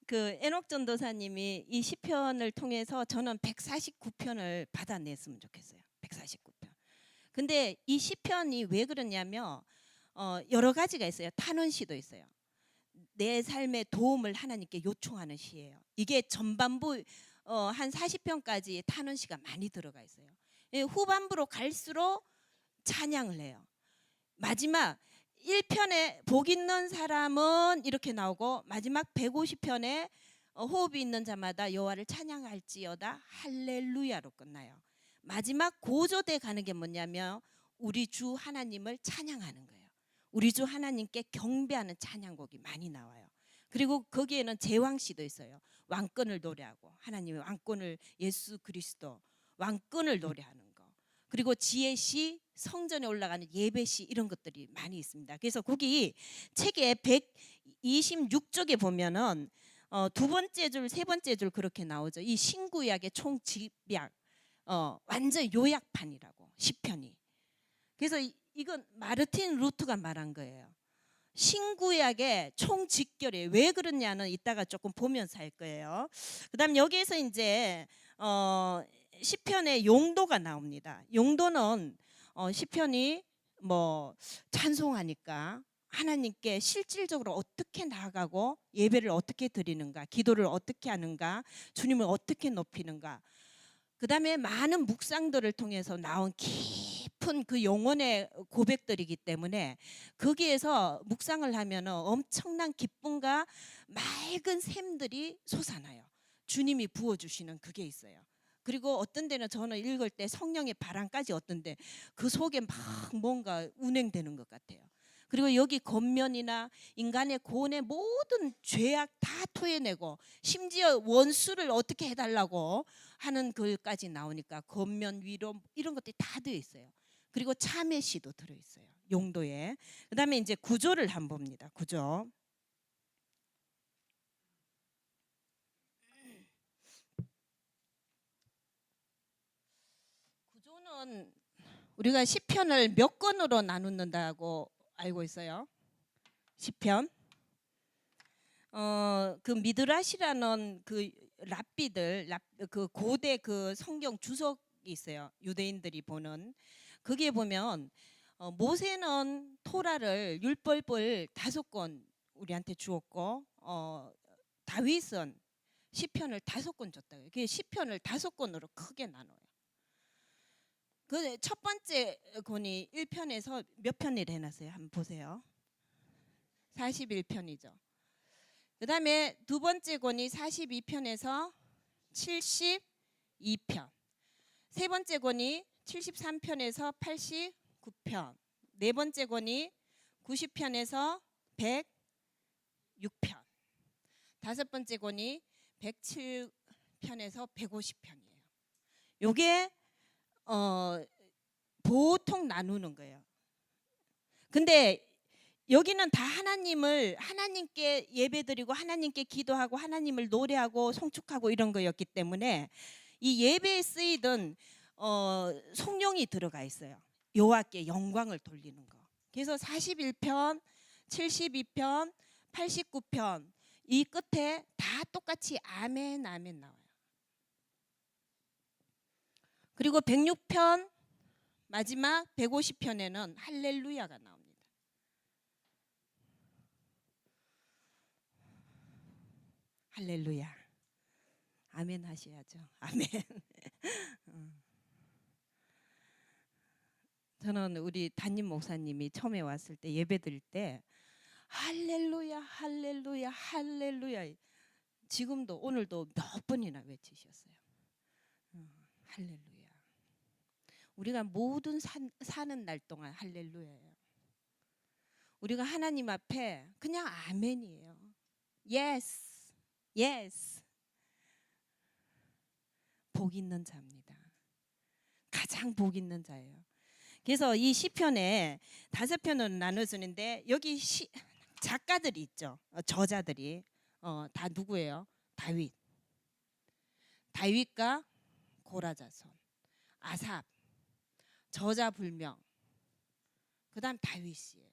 그 에녹 전도사님이 이 시편을 통해서 저는 149편을 받아냈으면 좋겠어요. 149편. 근데 이 시편이 왜 그러냐면 여러 가지가 있어요. 탄원시도 있어요. 내 삶의 도움을 하나님께 요청하는 시예요. 이게 전반부 한 40편까지 탄원시가 많이 들어가 있어요. 후반부로 갈수록 찬양을 해요. 마지막 1편에 복 있는 사람은 이렇게 나오고 마지막 150편에 호흡이 있는 자마다 여호와를 찬양할지어다 할렐루야로 끝나요. 마지막 고조돼 가는 게 뭐냐면 우리 주 하나님을 찬양하는 거예요. 우리 주 하나님께 경배하는 찬양곡이 많이 나와요. 그리고 거기에는 제왕시도 있어요. 왕권을 노래하고 하나님의 왕권을, 예수 그리스도 왕권을 노래하는 거. 그리고 지혜시, 성전에 올라가는 예배시, 이런 것들이 많이 있습니다. 그래서 거기 책의 126쪽에 보면은 두 번째 줄, 세 번째 줄 그렇게 나오죠. 이 신구약의 총집약, 완전 요약판이라고 시편이. 그래서 이건 마르틴 루터가 말한 거예요. 신구약의 총직결이에요. 왜 그러냐는 이따가 조금 보면서 할 거예요. 그다음 여기에서 이제 시편의 용도가 나옵니다. 용도는 시편이 뭐 찬송하니까 하나님께 실질적으로 어떻게 나아가고 예배를 어떻게 드리는가, 기도를 어떻게 하는가, 주님을 어떻게 높이는가. 그다음에 많은 묵상들을 통해서 나온 깊은 그 영혼의 고백들이기 때문에 거기에서 묵상을 하면 엄청난 기쁨과 맑은 샘들이 솟아나요. 주님이 부어주시는 그게 있어요. 그리고 어떤 데는 저는 읽을 때 성령의 바람까지 어떤데 그 속에 막 뭔가 운행되는 것 같아요. 그리고 여기 겉면이나 인간의 고뇌 모든 죄악 다 토해내고 심지어 원수를 어떻게 해달라고 하는 글까지 나오니까 겉면 위로 이런 것들이 다 되어 있어요. 그리고 참회시도 들어있어요. 용도에. 그 다음에 이제 구조를 한번 봅니다. 구조. 구조는 우리가 시편을 몇 권으로 나눈다고 알고 있어요. 시편. 그 미드라시라는 그 랍비들, 그 고대 그 성경 주석이 있어요. 유대인들이 보는. 거기에 보면 모세는 토라를 율법을 5권 우리한테 주었고 다윗은 시편을 5권 줬다고요. 그 시편을 5권으로 크게 나눠요. 그 첫 번째 권이 1편에서 몇 편을 해놨어요? 한번 보세요. 41편이죠. 그 다음에 두 번째 권이 42편에서 72편. 세 번째 권이 73편에서 89편. 네 번째 권이 90편에서 106편. 다섯 번째 권이 107편에서 150편이에요. 요게 보통 나누는 거예요. 근데 여기는 다 하나님께 예배드리고 하나님께 기도하고 하나님을 노래하고 송축하고 이런 거였기 때문에 이 예배에 쓰이던 성령이 들어가 있어요. 여호와께 영광을 돌리는 거. 그래서 41편, 72편, 89편 이 끝에 다 똑같이 아멘 아멘 나와요. 그리고 106편 마지막 150편에는 할렐루야가 나옵니다. 할렐루야. 아멘 하셔야죠. 아멘. 저는 우리 담임 목사님이 처음에 왔을 때 예배 드릴 때 할렐루야 할렐루야 할렐루야 지금도 오늘도 몇 번이나 외치셨어요. 할렐루야. 우리가 모든 사는 날 동안 할렐루야예요. 우리가 하나님 앞에 그냥 아멘이에요. Yes, yes. 복 있는 자입니다. 가장 복 있는 자예요. 그래서 이 시편에 5편으로 나눠지는데 여기 작가들이 있죠. 저자들이 다 누구예요? 다윗과 고라자손, 아삽, 저자 불명. 그다음 다윗이에요.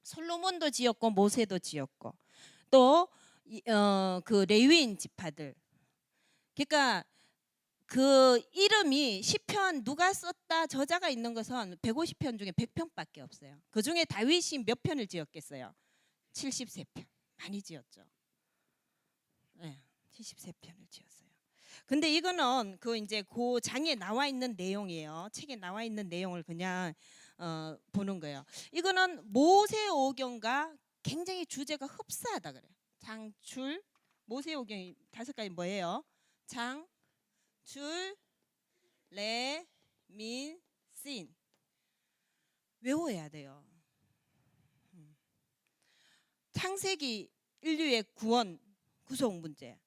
솔로몬도 지었고 모세도 지었고 또 그 레위인 지파들. 그러니까 그 이름이 시편 누가 썼다 저자가 있는 것은 150편 중에 100편밖에 없어요. 그 중에 다윗이 몇 편을 지었겠어요? 73편. 많이 지었죠. 네, 73편을 지었어요. 근데 이거는 그 이제 그 장에 나와 있는 내용이에요. 책에 나와 있는 내용을 그냥 보는 거예요. 이거는 모세오경과 굉장히 주제가 흡사하다 그래요. 장출 모세오경이 5가지 뭐예요? 장 줄, 레, 민, 신 외워야 돼요. 창세기 인류의 구원 구속 문제.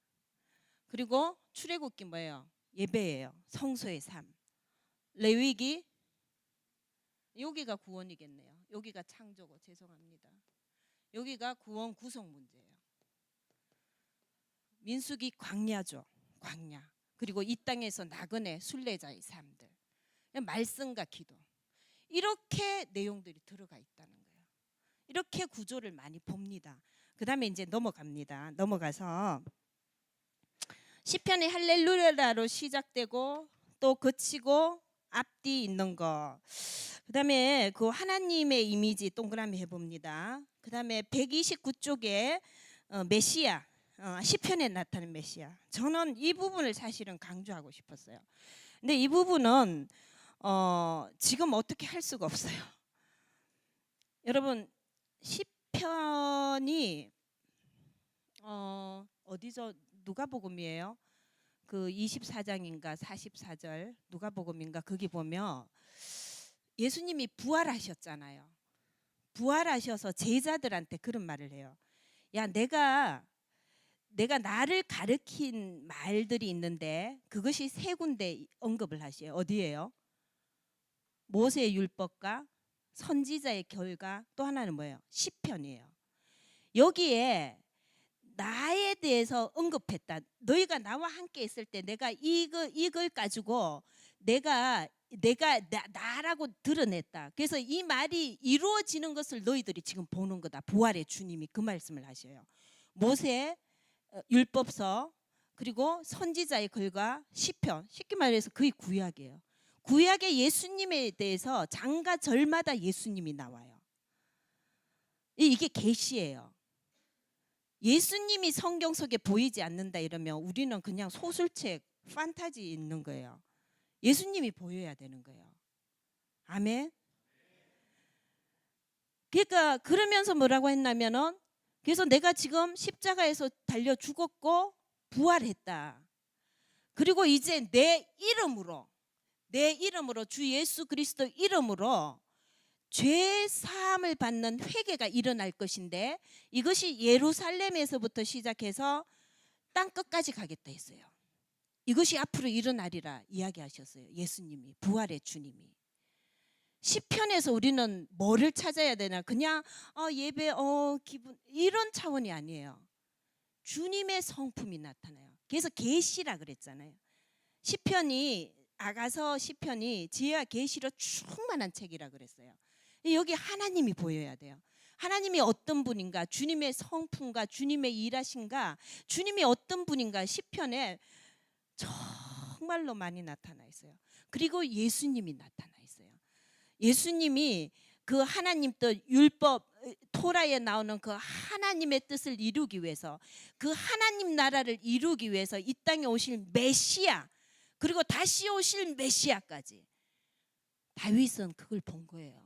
그리고 출애굽기 뭐예요? 예배예요. 성소의 삶. 레위기 여기가 구원이겠네요. 여기가 창조고 죄송합니다. 여기가 구원 구속 문제예요. 민수기 광야죠. 광야. 그리고 이 땅에서 나그네 순례자의 삶들. 말씀과 기도. 이렇게 내용들이 들어가 있다는 거예요. 이렇게 구조를 많이 봅니다. 그다음에 이제 넘어갑니다. 넘어가서 시편의 할렐루야로 시작되고 또 그치고 앞뒤 있는 거. 그다음에 그 하나님의 이미지 동그라미 해봅니다. 그다음에 129쪽에 메시아. 시편에 나타난 메시아. 저는 이 부분을 사실은 강조하고 싶었어요. 근데 이 부분은 지금 어떻게 할 수가 없어요. 여러분 시편이 어디죠? 누가복음이에요. 그 24장인가 44절 누가복음인가 거기 보면 예수님이 부활하셨잖아요. 부활하셔서 제자들한테 그런 말을 해요. 야 내가 나를 가르친 말들이 있는데 그것이 3군데 언급을 하시요. 어디예요? 모세의 율법과 선지자의 결과 또 하나는 뭐예요? 시편이에요. 여기에 나에 대해서 언급했다. 너희가 나와 함께 있을 때 내가 이걸 가지고 내가 나라고 드러냈다. 그래서 이 말이 이루어지는 것을 너희들이 지금 보는 거다. 부활의 주님이 그 말씀을 하셔요. 모세 율법서 그리고 선지자의 글과 시편 쉽게 말해서 거의 구약이에요. 구약의 예수님에 대해서 장과 절마다 예수님이 나와요. 이게 계시예요. 예수님이 성경 속에 보이지 않는다 이러면 우리는 그냥 소설책 판타지 있는 거예요. 예수님이 보여야 되는 거예요. 아멘. 그러니까 그러면서 뭐라고 했냐면은 그래서 내가 지금 십자가에서 달려 죽었고 부활했다. 그리고 이제 내 이름으로 주 예수 그리스도 이름으로 죄 사함을 받는 회개가 일어날 것인데 이것이 예루살렘에서부터 시작해서 땅 끝까지 가겠다 했어요. 이것이 앞으로 일어나리라 이야기하셨어요. 예수님이, 부활의 주님이. 시편에서 우리는 뭐를 찾아야 되나? 그냥 예배 기분 이런 차원이 아니에요. 주님의 성품이 나타나요. 그래서 계시라 그랬잖아요. 시편이 아가서 시편이 지혜와 계시로 충만한 책이라 그랬어요. 여기 하나님이 보여야 돼요. 하나님이 어떤 분인가, 주님의 성품과 주님의 일하신가, 주님이 어떤 분인가 시편에 정말로 많이 나타나 있어요. 그리고 예수님이 나타나 있어요. 예수님이 그 하나님 뜻, 율법, 토라에 나오는 그 하나님의 뜻을 이루기 위해서, 그 하나님 나라를 이루기 위해서 이 땅에 오실 메시아, 그리고 다시 오실 메시아까지 다윗은 그걸 본 거예요.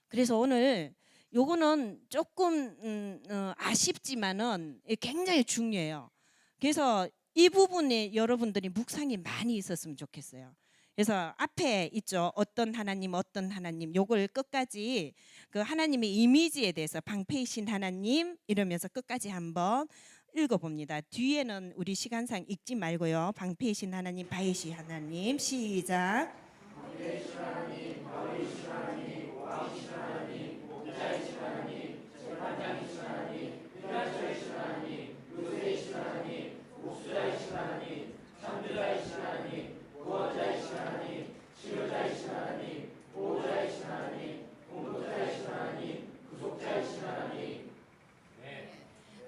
그래서 오늘 요거는 조금 아쉽지만은 굉장히 중요해요. 그래서 이 부분에 여러분들이 묵상이 많이 있었으면 좋겠어요. 그래서 앞에 있죠. 어떤 하나님 요걸 끝까지 그 하나님의 이미지에 대해서 방패이신 하나님 이러면서 끝까지 한번 읽어봅니다. 뒤에는 우리 시간상 읽지 말고요. 방패이신 하나님, 바이시 하나님 시작. 방패이신 하나님, 바이시 하나님, 왕이신 하나님, 목자이신 하나님, 재판장이신 하나님, 피난처이신 하나님, 요새이신 하나님, 옥수자이신 하나님, 창조자이신 하나님, 구원자이신 하나님, 치료자이신 하나님, 보호자이신 하나님, 공급자이신 하나님, 구속자이신 하나님.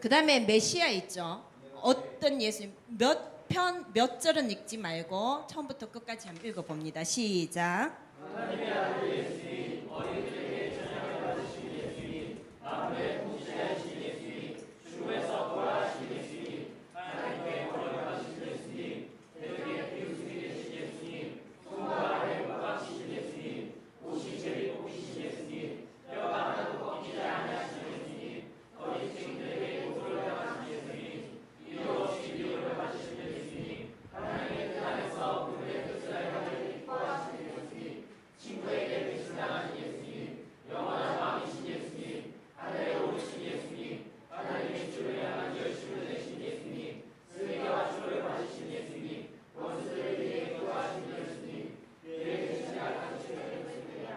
그 다음에 메시아 있죠. 어떤 예수님 몇 절은 읽지 말고 처음부터 끝까지 한번 읽어봅니다. 시작. 하나님의 아들 예수님, 어린이들에게 전향을 받으신 예수님, 마음의 통치자이신 예수님, 죽음에서 부활하신 예수님, 하나님께 거듭하신 예수님, 대적의 비웃음이 되신 예수님, 손과 발과 씻으신 예수님, 옷이 죄리 뽑히신 예수님, 뼈가 하나도 꺾이지 아니하신 예수님, 어린 생들에게 고소를 당하신 예수님, 이유 없이 미움을 받으신 예수님, 하나님의 뜻 안에서 그들의 뜻을 알게 기뻐하신 예수님, 친구에게 배신당하신 예수님, 영원한 왕이신 예수님, 하늘에 오르신 예수님, 하나님의 주를 향한 열심을 내신 예수님, 슬기와 주를 받으신 예수님, 원수들을 위해 구하신 예수님, 내 대신에 알아주시는 예수님,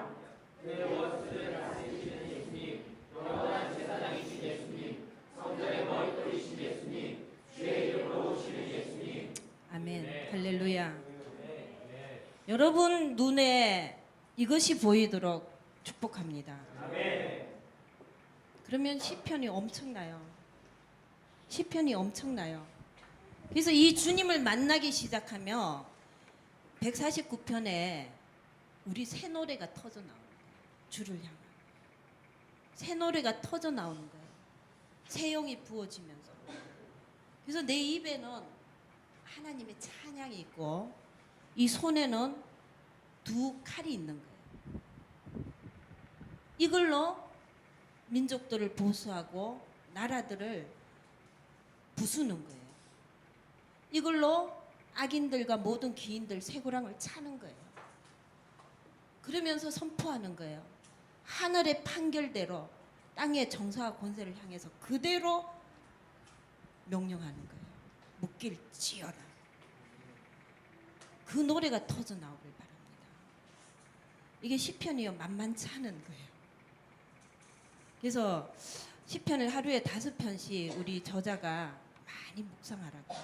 내 원수들을 다스리시는 예수님, 영원한 제사장이신 예수님, 성전의 머리털이신 예수님, 주의 이름으로 오시는 예수님. 아멘. 할렐루야. 여러분 눈에 이것이 보이도록 축복합니다. 그러면 시편이 엄청나요. 시편이 엄청나요. 그래서 이 주님을 만나기 시작하며 149편에 우리 새 노래가 터져 나오는 거예요. 주를 향한 새 노래가 터져 나오는 거예요. 새 영이 부어지면서. 그래서 내 입에는 하나님의 찬양이 있고 이 손에는 두 칼이 있는 거예요. 이걸로 민족들을 보수하고 나라들을 부수는 거예요. 이걸로 악인들과 모든 기인들 쇠고랑을 차는 거예요. 그러면서 선포하는 거예요. 하늘의 판결대로 땅의 정사와 권세를 향해서 그대로 명령하는 거예요. 묶일지어라. 그 노래가 터져 나오길 바랍니다. 이게 시편이요 만만치 않은 거예요. 그래서 시편을 하루에 5편씩 우리 저자가 많이 묵상하라고.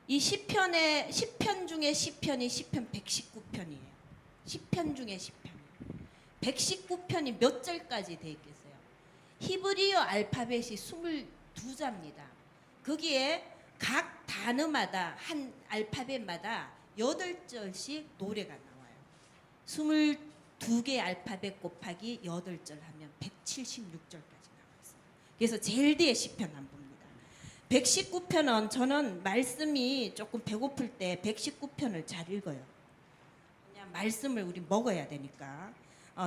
이 시편 중에 시편이 시편 119편이에요. 시편 중에 시편. 119편이 몇 절까지 돼 있겠어요? 히브리어 알파벳이 22자입니다. 거기에 각 단어마다 한 알파벳마다 8절씩 노래가 나와요. 22개 알파벳 곱하기 8절 하면 176절까지 나와 있어요. 그래서 제일 뒤에 시편 안 봅니다. 119편은 저는 말씀이 조금 배고플 때 119편을 잘 읽어요. 그냥 말씀을 우리 먹어야 되니까.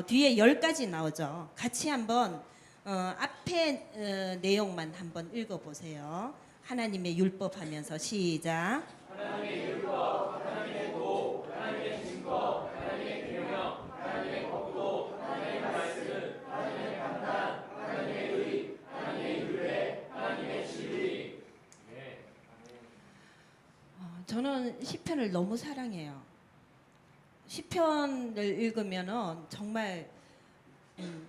뒤에 10가지 나오죠. 같이 한번 앞에 내용만 한번 읽어보세요. 하나님의 율법 하면서 시작. 하나님의 율법, 하나님의 도, 하나님의 증거, 하나님의 계명, 하나님의 법도, 하나님의 저는 시편을 너무 사랑해요. 시편을 읽으면은 정말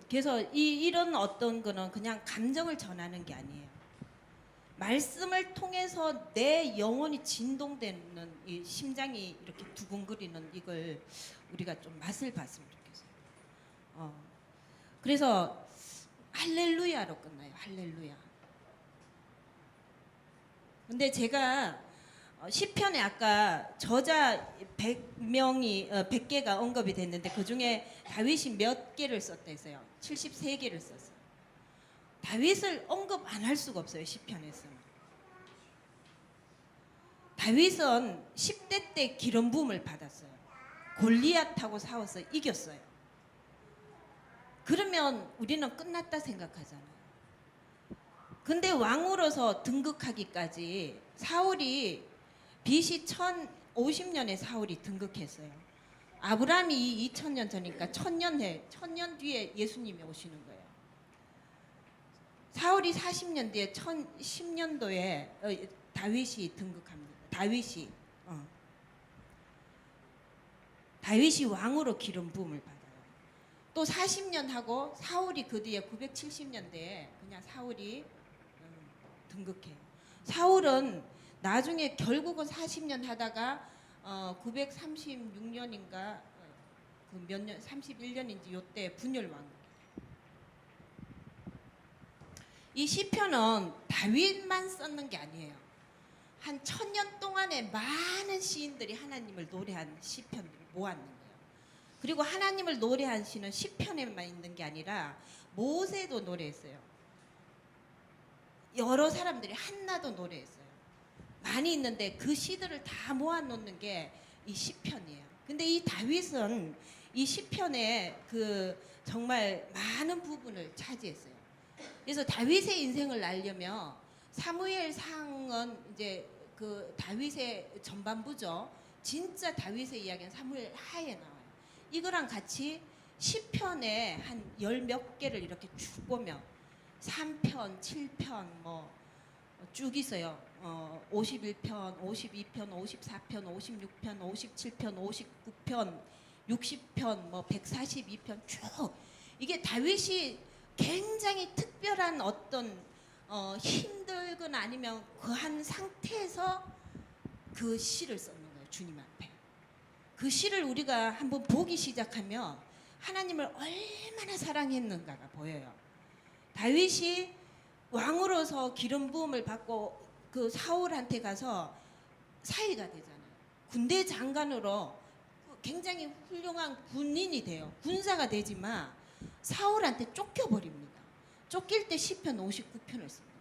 그래서 이런 어떤 거는 그냥 감정을 전하는 게 아니에요. 말씀을 통해서 내 영혼이 진동되는 이 심장이 이렇게 두근거리는 이걸 우리가 좀 맛을 봤으면 좋겠어요. 그래서 할렐루야로 끝나요. 할렐루야. 근데 제가 시편에 아까 저자 100개가 언급이 됐는데 그 중에 다윗이 몇 개를 썼다 했어요. 73개를 썼어요. 다윗을 언급 안 할 수가 없어요. 시편에서는. 다윗은 10대 때 기름 부음을 받았어요. 골리앗하고 싸워서 이겼어요. 그러면 우리는 끝났다 생각하잖아요. 근데 왕으로서 등극하기까지 사울이 BC 1050년에 사울이 등극했어요. 아브라함이 2000년 전이니까 1000년 뒤에 예수님이 오시는 거예요. 사울이 40년 뒤에 1010년도에 다윗이 등극합니다. 다윗이 왕으로 기름 부음을 받아요. 또 40년 하고 사울이 그 뒤에 970년대에 그냥 사울이 등극해요. 사울은 나중에 결국은 40년 하다가 936년인가 그 몇 년 31년인지 요때 분열왕. 이 시편은 다윗만 썼는 게 아니에요. 한 1000년 동안에 많은 시인들이 하나님을 노래한 시편들을 모았는 거예요. 그리고 하나님을 노래한 시는 시편에만 있는 게 아니라 모세도 노래했어요. 여러 사람들이 한나도 노래했어요. 많이 있는데 그 시들을 다 모아놓는 게 이 시편이에요. 근데 이 다윗은 이 시편에 그 정말 많은 부분을 차지했어요. 그래서 다윗의 인생을 알려면 사무엘상은 이제 그 다윗의 전반부죠. 진짜 다윗의 이야기는 사무엘 하에 나와요. 이거랑 같이 시편에 한 열 몇 개를 이렇게 쭉 보면 3편, 7편 뭐 쭉 있어요. 51편, 52편, 54편, 56편, 57편, 59편, 60편, 뭐 142편 쭉 이게 다윗이 굉장히 특별한 어떤 힘들거나 아니면 그한 상태에서 그 시를 썼는 거예요. 주님 앞에. 그 시를 우리가 한번 보기 시작하면 하나님을 얼마나 사랑했는가가 보여요. 다윗이 왕으로서 기름 부음을 받고 그 사울한테 가서 사위가 되잖아요. 군대 장관으로 굉장히 훌륭한 군인이 돼요. 군사가 되지만 사울한테 쫓겨버립니다. 쫓길 때 시편 59편을 씁니다.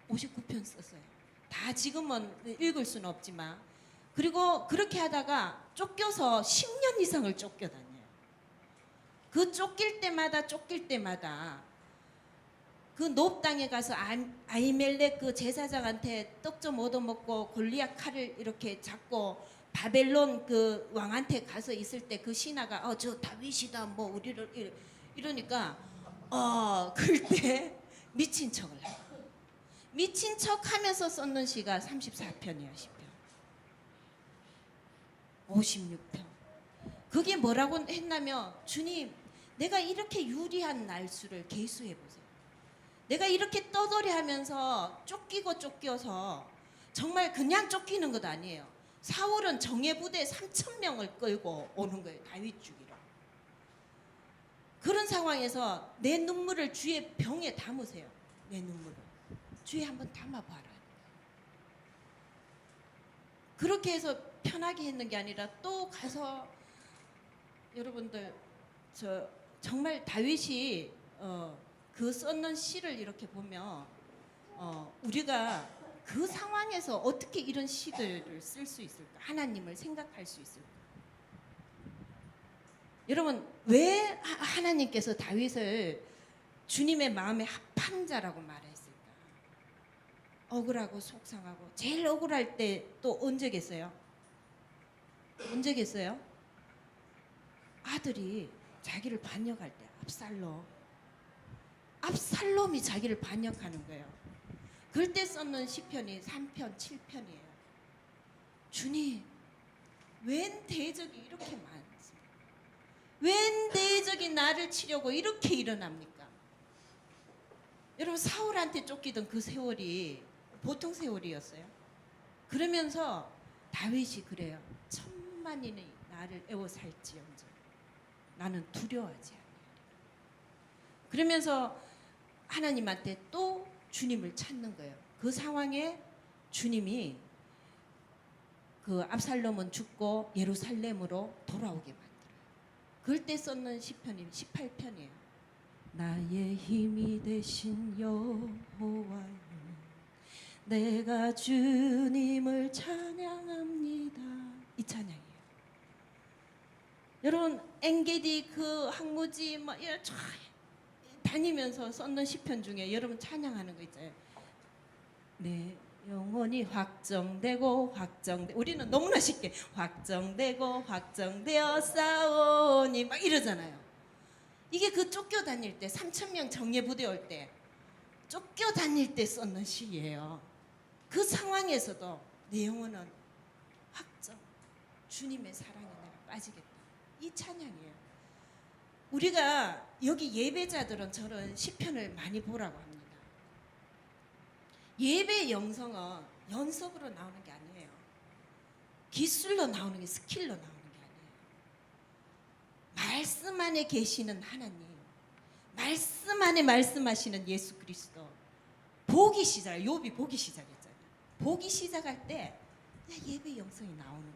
59편 썼어요. 다 지금은 읽을 수는 없지만 그리고 그렇게 하다가 쫓겨서 10년 이상을 쫓겨다녀요. 그 쫓길 때마다 그 높 땅에 가서 아히멜렉 그 제사장한테 떡 좀 얻어먹고 골리앗 칼을 이렇게 잡고 바벨론 그 왕한테 가서 있을 때 그 신하가 저 다윗이다 뭐 우리를 이러니까 그럴 때 미친 척을 해요. 미친 척 하면서 썼는 시가 34편이에요. 시편 56편. 그게 뭐라고 했냐면 주님 내가 이렇게 유리한 날수를 계수해 보세요. 내가 이렇게 떠돌이 하면서 쫓겨서 정말 그냥 쫓기는 것 아니에요. 사울은 정예부대 3,000명을 끌고 오는 거예요. 다윗 죽이러. 그런 상황에서 내 눈물을 주의 병에 담으세요. 내 눈물을. 주에 한번 담아봐라. 그렇게 해서 편하게 했는 게 아니라 또 가서 여러분들 정말 다윗이 그 썼는 시를 이렇게 보면 우리가 그 상황에서 어떻게 이런 시들을 쓸 수 있을까? 하나님을 생각할 수 있을까? 여러분 왜 하나님께서 다윗을 주님의 마음에 합한 자라고 말했을까? 억울하고 속상하고 제일 억울할 때 또 언제겠어요? 언제겠어요? 아들이 자기를 반역할 때 압살롬이 자기를 반역하는 거예요. 그럴 때 썼는 시편이 3편, 7편이에요. 주님, 웬 대적이 이렇게 많습니까? 웬 대적이 나를 치려고 이렇게 일어납니까? 여러분, 사울한테 쫓기던 그 세월이 보통 세월이었어요. 그러면서 다윗이 그래요. 천만인이 나를 애워살지언정 나는 두려워하지 않으리라. 그러면서 하나님한테 또 주님을 찾는 거예요. 그 상황에 주님이 그 압살롬은 죽고 예루살렘으로 돌아오게 만들어요. 그럴 때 썼는 시편이 18편이에요. 나의 힘이 되신 여호와여, 내가 주님을 찬양합니다. 이 찬양이에요. 여러분, 엔게디 그 항무지 막 이렇게 다니면서 썼는 시편 중에 여러분 찬양하는 거 있잖아요. 내 영혼이 확정되고 우리는 너무나 쉽게 확정되고 확정되어 싸우니 막 이러잖아요. 이게 그 쫓겨다닐 때 3,000명 정예부대 올 때 쫓겨다닐 때 썼는 시예요. 그 상황에서도 내 영혼은 확정, 주님의 사랑에 내가 빠지겠다. 이 찬양이에요. 우리가 여기 예배자들은 저런 시편을 많이 보라고 합니다. 예배 영성은 연습으로 나오는 게 아니에요. 기술로 나오는 게, 스킬로 나오는 게 아니에요. 말씀 안에 계시는 하나님, 말씀 안에 말씀하시는 예수 그리스도, 보기 시작, 욥이 보기 시작했잖아요. 보기 시작할 때 그냥 예배 영성이 나오는 거예요.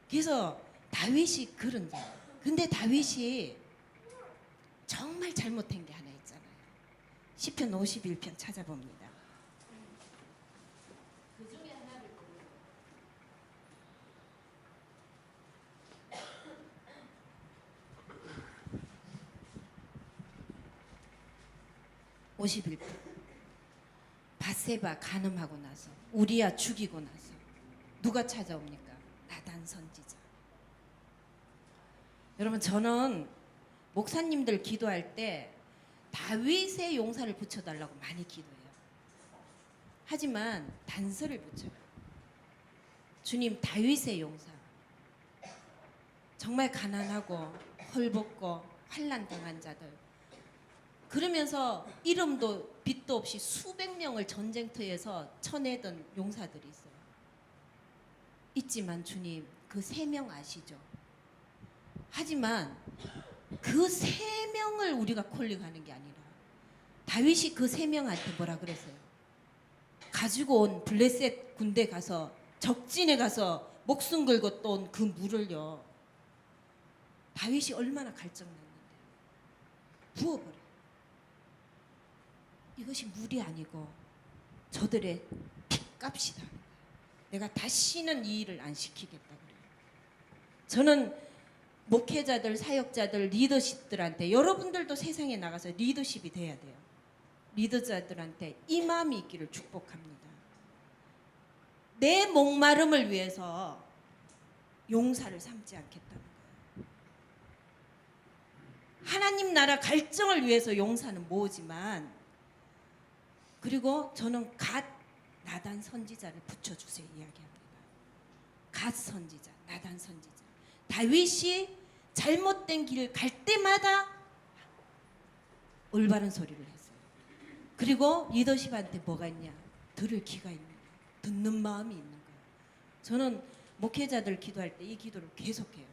그래서 다윗이 그런 게, 근데 다윗이 정말 잘못한 게 하나 있잖아요. 시편 51편 찾아봅니다. 그 중에 하나를 보고 51편. 바세바 간음하고 나서, 우리야 죽이고 나서 누가 찾아옵니까? 나단 선지자. 여러분, 저는 목사님들 기도할 때 다윗의 용사를 붙여달라고 많이 기도해요. 하지만 단서를 붙여요. 주님, 다윗의 용사, 정말 가난하고 헐벗고 환난 당한 자들, 그러면서 이름도 빛도 없이 수백 명을 전쟁터에서 쳐내던 용사들이 있어요. 있지만 주님, 그 3명 아시죠? 하지만 그 3명을 우리가 콜링하는 게 아니라 다윗이 그 3명한테 뭐라 그랬어요? 가지고 온 블레셋 군대 가서, 적진에 가서 목숨 걸고 또 온 그 물을요, 다윗이 얼마나 갈증났는데 부어버려요. 이것이 물이 아니고 저들의 핏값이다. 내가 다시는 이 일을 안 시키겠다 그래요. 저는 목회자들, 사역자들, 리더십들한테, 여러분들도 세상에 나가서 리더십이 돼야 돼요. 리더자들한테 이 마음이 있기를 축복합니다. 내 목마름을 위해서 용사를 삼지 않겠다는 거예요. 하나님 나라 갈증을 위해서 용사는 모으지만, 그리고 저는 갓 나단 선지자를 붙여주세요 이야기합니다. 갓 선지자, 나단 선지자. 다윗이 잘못된 길을 갈 때마다 올바른 소리를 했어요. 그리고 리더십한테 뭐가 있냐? 들을 귀가 있는 거예요. 듣는 마음이 있는 거예요. 저는 목회자들 기도할 때 이 기도를 계속해요.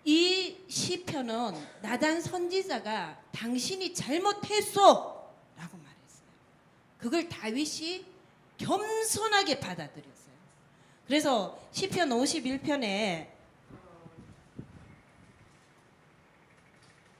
이 시편은 나단 선지자가 당신이 잘못했어 라고 말했어요. 그걸 다윗이 겸손하게 받아들였어요. 그래서 시편 51편에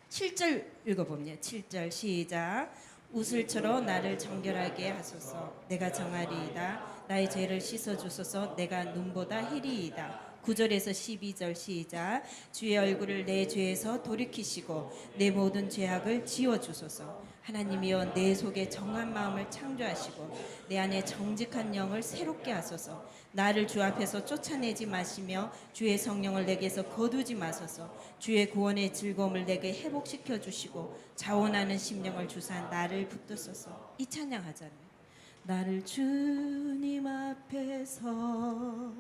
7절 읽어봅니다. 7절 시작. 우슬처럼 나를 정결하게 하소서. 내가 정하리이다. 나의 죄를 씻어주소서. 내가 눈보다 희리이다. 9절에서 12절 시작. 주의 얼굴을 내 죄에서 돌이키시고 내 모든 죄악을 지워주소서. 하나님이여, 내 속에 정한 마음을 창조하시고 내 안에 정직한 영을 새롭게 하소서. 나를 주 앞에서 쫓아내지 마시며 주의 성령을 내게서 거두지 마소서. 주의 구원의 즐거움을 내게 회복시켜 주시고 자원하는 심령을 주사 나를 붙드소서. 이 찬양하잖아요. 나를 주님 앞에서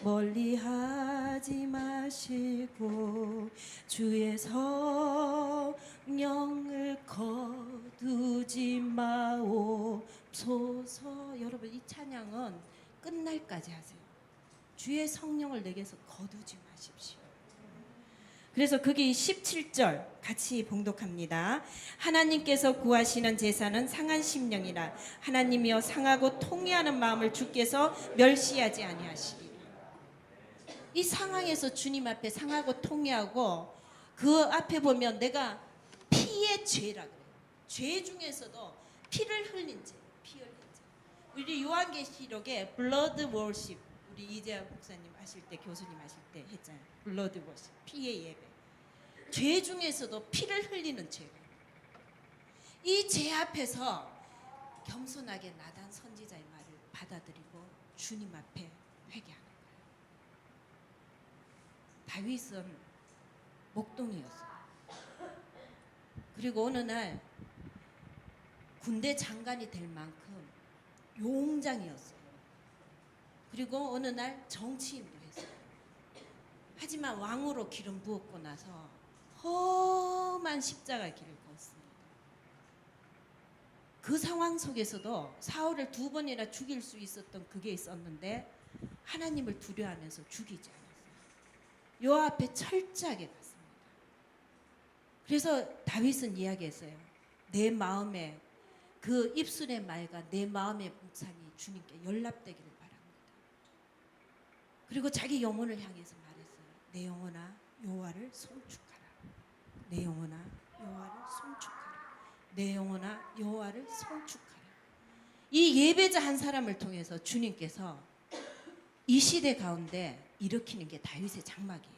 멀리하지 마시고 주의 성령을 거두지 마옵소서. 여러분, 이 찬양은 끝날까지 하세요. 주의 성령을 내게서 거두지 마십시오. 그래서 거기 17절 같이 봉독합니다. 하나님께서 구하시는 제사는 상한 심령이라. 하나님이여 상하고 통회하는 마음을 주께서 멸시하지 아니하시리라. 이 상황에서 주님 앞에 상하고 통회하고 그 앞에 보면 내가 피의 죄라 그래요. 죄 중에서도 피를 흘린 죄, 피 흘린 죄. 우리 요한계시록에 블러드 월십, 우리 이재하 목사님 하실 때, 교수님 하실 때 했잖아요. 블러드 월십, 피의 예배. 죄 중에서도 피를 흘리는 죄. 이 죄 앞에서 겸손하게 나단 선지자의 말을 받아들이고 주님 앞에 회개하는 거예요. 다윗은 목동이었어요. 그리고 어느 날 군대 장관이 될 만큼 용장이었어요. 그리고 어느 날 정치인도 했어요. 하지만 왕으로 기름 부었고 나서 험한 십자가 길을 걷습니다. 그 상황 속에서도 사울을 2번이나 죽일 수 있었던 그게 있었는데 하나님을 두려워하면서 죽이지 않았어요. 요 앞에 철저하게 갔습니다. 그래서 다윗은 이야기했어요. 내 마음에 그 입술의 말과 내 마음의 묵상이 주님께 연락되기를 바랍니다. 그리고 자기 영혼을 향해서 말했어요. 내 영혼아 여호와를 송축하라. 내 영혼아 여호와를 송축하라. 내 영혼아 여호와를 송축하라. 이 예배자 한 사람을 통해서 주님께서 이 시대 가운데 일으키는 게 다윗의 장막이에요.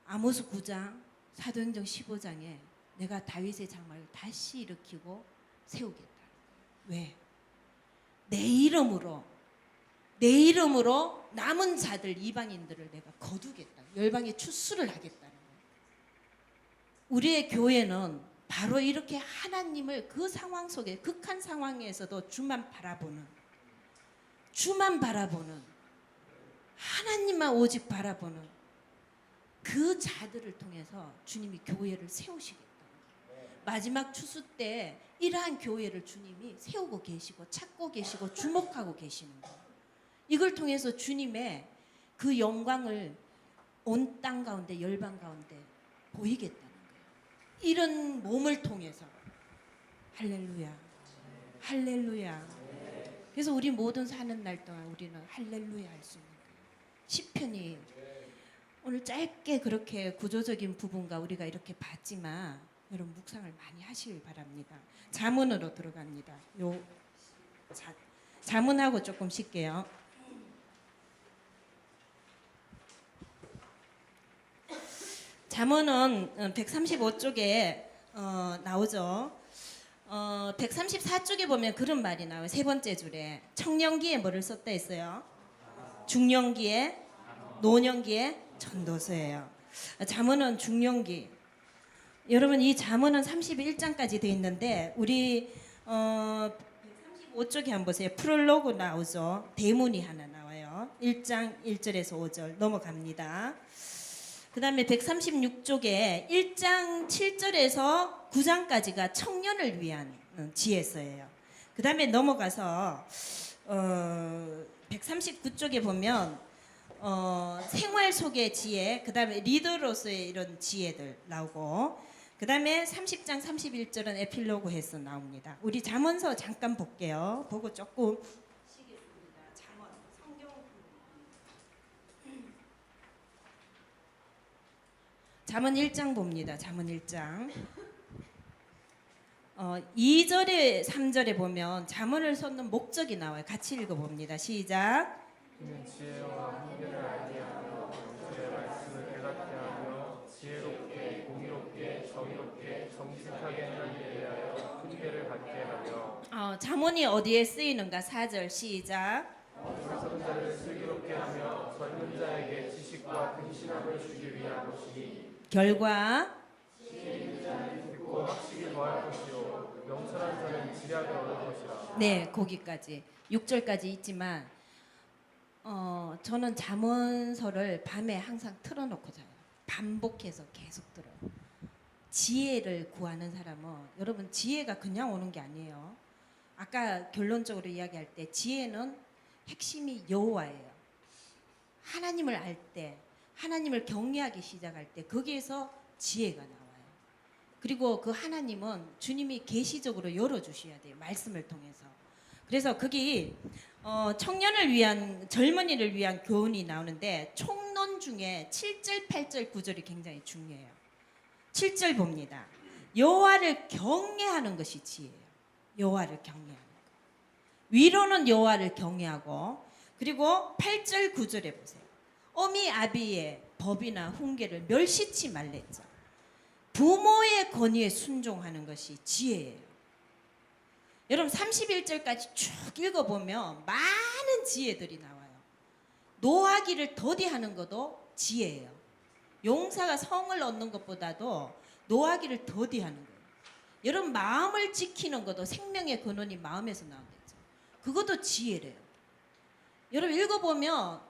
아모스 9장, 사도행전 15장에 내가 다윗의 장막을 다시 일으키고 세우겠다. 왜? 내 이름으로 남은 자들, 이방인들을 내가 거두겠다. 열방에 추수를 하겠다는 거예요. 우리의 교회는 바로 이렇게 하나님을 그 상황 속에, 극한 상황에서도 주만 바라보는, 하나님만 오직 바라보는 그 자들을 통해서 주님이 교회를 세우시겠다. 마지막 추수 때 이러한 교회를 주님이 세우고 계시고 찾고 계시고 주목하고 계시는 거예요. 이걸 통해서 주님의 그 영광을 온 땅 가운데, 열방 가운데 보이겠다는 거예요. 이런 몸을 통해서. 할렐루야, 할렐루야. 그래서 우리 모든 사는 날 동안 우리는 할렐루야 할 수 있는 거예요. 시편이 오늘 짧게 그렇게 구조적인 부분과 우리가 이렇게 봤지만 여러분 묵상을 많이 하시길 바랍니다. 잠언으로 들어갑니다. 잠언하고 조금 쉴게요. 잠언은 135쪽에 나오죠. 134쪽에 보면 그런 말이 나와요. 세 번째 줄에 청년기에 뭐를 썼다 했어요? 중년기에, 노년기에 전도서예요. 잠언은 중년기. 여러분 이 잠언은 31장까지 돼 있는데 우리 135쪽에 한번 보세요. 프롤로그 나오죠. 대문이 하나 나와요. 1장 1절에서 5절 넘어갑니다. 그 다음에 136쪽에 1장 7절에서 9장까지가 청년을 위한 지혜서예요. 그 다음에 넘어가서 139쪽에 보면 생활 속의 지혜, 그 다음에 리더로서의 이런 지혜들 나오고, 그 다음에 30장 31절은 에필로그해서 나옵니다. 우리 잠언서 잠깐 볼게요. 보고 조금 쉬겠습니다. 잠언, 성경. 잠언 1장 봅니다. 잠언 1장. 2절에 3절에 보면 잠언을 썼는 목적이 나와요. 같이 읽어봅니다. 시작. 그는 지혜와 훈계를 알게 하며 주의 말씀을 깨닫게 하며 지혜롭게 공의롭게 정의롭게 정직하게 하는 일에 대하여 훈계를 받게 하며 잠언이 어디에 쓰이는가? 4절 시작. 어리석은 자를 슬기롭게 하며 젊은 자에게 지식과 근신함을 주기 위한 것이니 결과 지혜 있는 자는 듣고 학식이 더할 것이요 명철한 자는 지략을 얻을 것이라. 네, 거기까지 6절까지 있지만 저는 잠언서를 밤에 항상 틀어놓고 자요. 반복해서 계속 들어요. 지혜를 구하는 사람은 여러분 지혜가 그냥 오는 게 아니에요. 아까 결론적으로 이야기할 때 지혜는 핵심이 여호와예요. 하나님을 알 때, 하나님을 경외하기 시작할 때 거기에서 지혜가 나와요. 그리고 그 하나님은 주님이 계시적으로 열어주셔야 돼요. 말씀을 통해서. 그래서 거기 청년을 위한 젊은이를 위한 교훈이 나오는데 총론 중에 7절, 8절, 9절이 굉장히 중요해요. 7절 봅니다. 여호와를 경외하는 것이 지혜예요. 여호와를 경외하는 것. 위로는 여호와를 경외하고 그리고 8절, 9절에 보세요. 어미 아비의 법이나 훈계를 멸시치 말랬죠. 부모의 권위에 순종하는 것이 지혜예요. 여러분 31절까지 쭉 읽어보면 많은 지혜들이 나와요. 노하기를 더디하는 것도 지혜예요. 용사가 성을 얻는 것보다도 노하기를 더디하는 거예요. 여러분 마음을 지키는 것도 생명의 근원이 마음에서 나오겠죠. 그것도 지혜래요. 여러분 읽어보면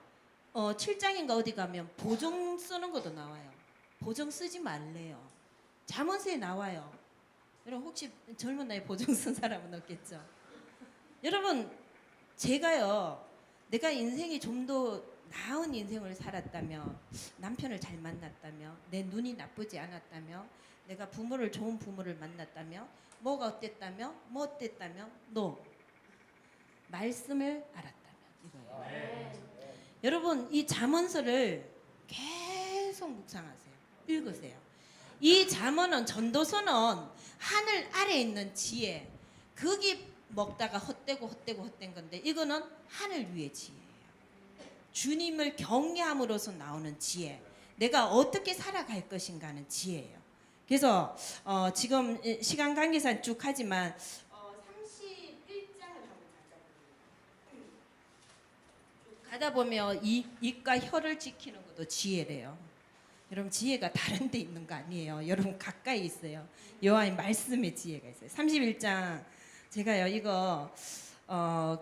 7장인가 어디 가면 보증 쓰는 것도 나와요. 보증 쓰지 말래요. 잠언서에 나와요. 여러분 혹시 젊은 나이에 보증 쓴 사람은 없겠죠? 여러분 제가요 내가 인생이 좀 더 나은 인생을 살았다며 남편을 잘 만났다며 내 눈이 나쁘지 않았다며 내가 좋은 부모를 만났다며 뭐가 어땠다며 뭐 어땠다며 말씀을 알았다며 이거예요. 여러분 이 잠언서를 계속 묵상하세요. 읽으세요. 이 잠언은 전도서는 하늘 아래에 있는 지혜 거기 먹다가 헛된 건데 이거는 하늘 위의 지혜예요. 주님을 경외함으로써 나오는 지혜 내가 어떻게 살아갈 것인가 하는 지혜예요. 그래서 지금 시간 관계상 쭉 하지만 31장을 한번 가다 보면 입과 혀를 지키는 것도 지혜래요. 여러분 지혜가 다른 데 있는 거 아니에요. 여러분 가까이 있어요. 여호와의 말씀에 지혜가 있어요. 31장 제가요 이거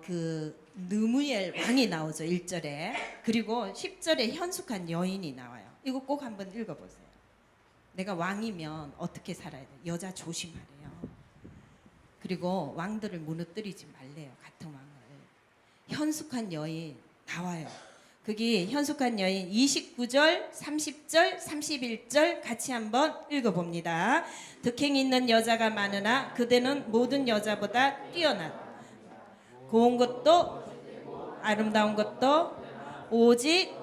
그 느무엘 왕이 나오죠. 1절에. 그리고 10절에 현숙한 여인이 나와요. 이거 꼭 한번 읽어보세요. 내가 왕이면 어떻게 살아야 돼? 여자 조심하래요. 그리고 왕들을 무너뜨리지 말래요. 같은 왕을. 현숙한 여인 나와요. 거기 현숙한 여인 29절, 30절, 31절 같이 한번 읽어봅니다. 득행이 있는 여자가 많으나 그대는 모든 여자보다 뛰어난 고운 것도 아름다운 것도 오직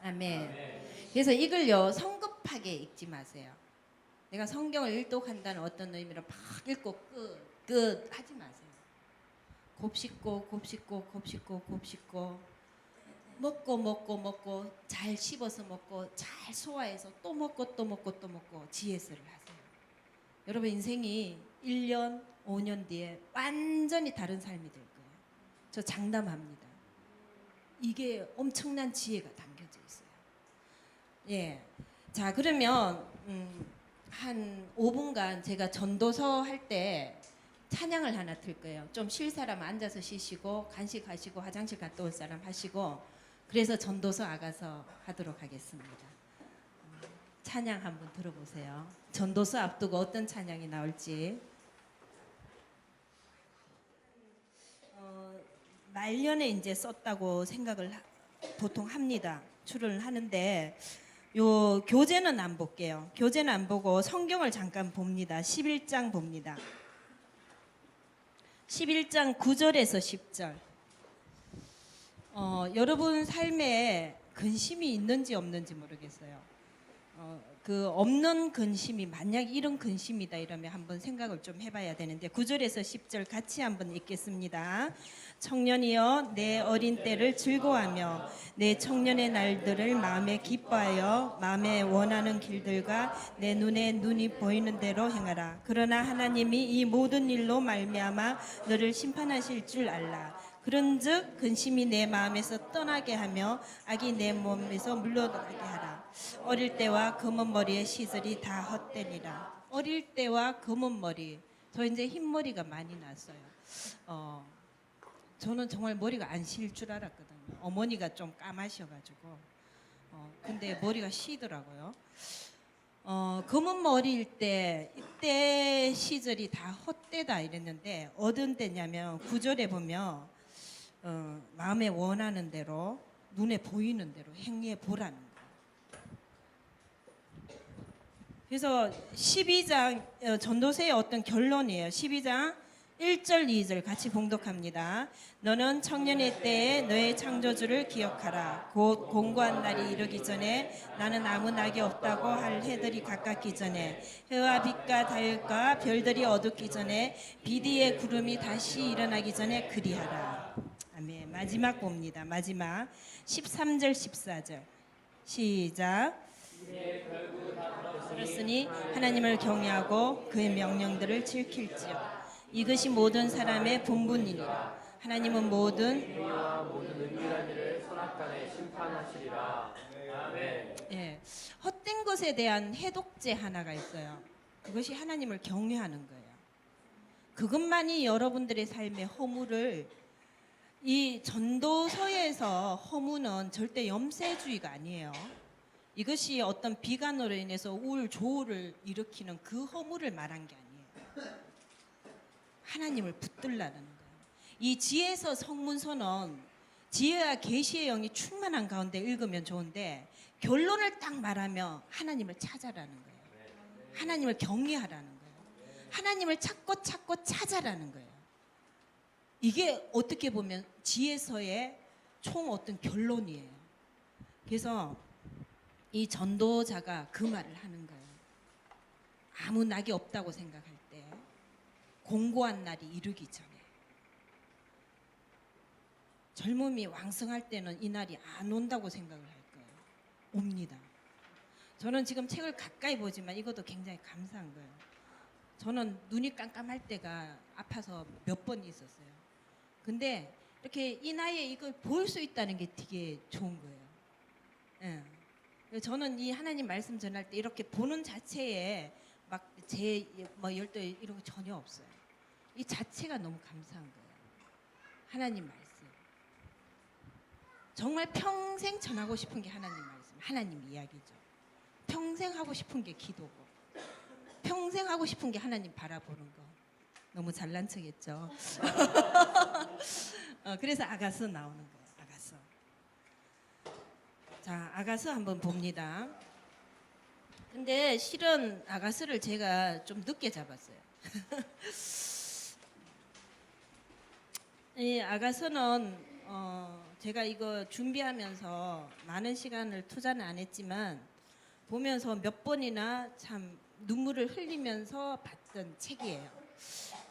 아멘. 그래서 이걸요 성급하게 읽지 마세요. 내가 성경을 일독한다는 어떤 의미로 막 읽고 끝 하지 마세요. 곱씹고 먹고 잘 씹어서 먹고 잘 소화해서 또 먹고 지혜스를 하세요. 여러분 인생이 1년 5년 뒤에 완전히 다른 삶이 될 거예요. 저 장담합니다. 이게 엄청난 지혜가 담겨져 있어요. 예. 자 그러면 한 5분간 제가 전도서 할 때 찬양을 하나 틀 거예요. 좀 쉴 사람 앉아서 쉬시고 간식 하시고 화장실 갔다 올 사람 하시고 그래서 전도서 아가서 하도록 하겠습니다. 찬양 한번 들어보세요. 전도서 앞두고 어떤 찬양이 나올지. 말년에 이제 썼다고 생각을 보통 합니다. 출연을 하는데 요 교재는 안 볼게요. 교재는 안 보고 성경을 잠깐 봅니다. 11장 봅니다. 11장 9절에서 10절. 여러분 삶에 근심이 있는지 없는지 모르겠어요. 그 없는 근심이 만약 이런 근심이다 이러면 한번 생각을 좀 해봐야 되는데 9절에서 10절 같이 한번 읽겠습니다. 청년이여 내 어린 때를 즐거워하며 내 청년의 날들을 마음에 기뻐하여 마음에 원하는 길들과 내 눈에 눈이 보이는 대로 행하라. 그러나 하나님이 이 모든 일로 말미암아 너를 심판하실 줄 알라. 그런즉 근심이 내 마음에서 떠나게 하며 악이 내 몸에서 물러나게 하라. 어릴 때와 검은 머리의 시절이 다 헛되니라. 어릴 때와 검은 머리. 저 이제 흰머리가 많이 났어요. 저는 정말 머리가 안 실 줄 알았거든요. 어머니가 좀 까마셔가지고. 근데 머리가 시더라고요. 검은 머리일 때 이때 시절이 다 헛되다 이랬는데 어떤 때냐면 구절에 보면 마음에 원하는 대로 눈에 보이는 대로 행해 보라는 거예요. 그래서 12장 전도서의 어떤 결론이에요. 12장 1절 2절 같이 봉독합니다. 너는 청년의 때에 너의 창조주를 기억하라. 곧 공고한 날이 이르기 전에 나는 아무 낙이 없다고 할 해들이 가깝기 전에 해와 빛과 달과 별들이 어둡기 전에 비디의 구름이 다시 일어나기 전에 그리하라. 아멘. 마지막 봅니다. 마지막 13절 14절 시작. 그렇으니 하나님을 경외하고 그의 명령들을 지킬지어 이것이 모든 사람의 본분이니라. 하나님은 모든 의와 모든 은밀한 일을 선악간에 심판하시리라. 아멘. 헛된 것에 대한 해독제 하나가 있어요. 그것이 하나님을 경외하는 거예요. 그것만이 여러분들의 삶의 허물을 이 전도서에서 허무는 절대 염세주의가 아니에요. 이것이 어떤 비관으로 인해서 우울, 조울을 일으키는 그 허물을 말한 게 아니에요. 하나님을 붙들라는 거예요. 이 지혜서 성문서는 지혜와 계시의 영이 충만한 가운데 읽으면 좋은데 결론을 딱 말하면 하나님을 찾아라는 거예요. 하나님을 경외하라는 거예요. 하나님을 찾고 찾아라는 거예요. 이게 어떻게 보면 지혜서의 총 어떤 결론이에요. 그래서 이 전도자가 그 말을 하는 거예요. 아무 낙이 없다고 생각할 때 공고한 날이 이르기 전에 젊음이 왕성할 때는 이 날이 안 온다고 생각을 할 거예요. 옵니다. 저는 지금 책을 가까이 보지만 이것도 굉장히 감사한 거예요. 저는 눈이 깜깜할 때가 아파서 몇 번 있었어요. 근데 이렇게 이 나이에 이걸 볼 수 있다는 게 되게 좋은 거예요. 예. 저는 이 하나님 말씀 전할 때 이렇게 보는 자체에 막 제 뭐 열도 이런 거 전혀 없어요. 이 자체가 너무 감사한 거예요. 하나님 말씀. 정말 평생 전하고 싶은 게 하나님 말씀, 하나님 이야기죠. 평생 하고 싶은 게 기도고, 평생 하고 싶은 게 하나님 바라보는 거. 너무 잘난 척했죠. 그래서 아가서 나오는 거예요. 아가서. 자, 아가서 한번 봅니다. 근데 실은 아가서를 제가 좀 늦게 잡았어요. 이 아가서는 제가 이거 준비하면서 많은 시간을 투자는 안 했지만 보면서 몇 번이나 참 눈물을 흘리면서 봤던 책이에요.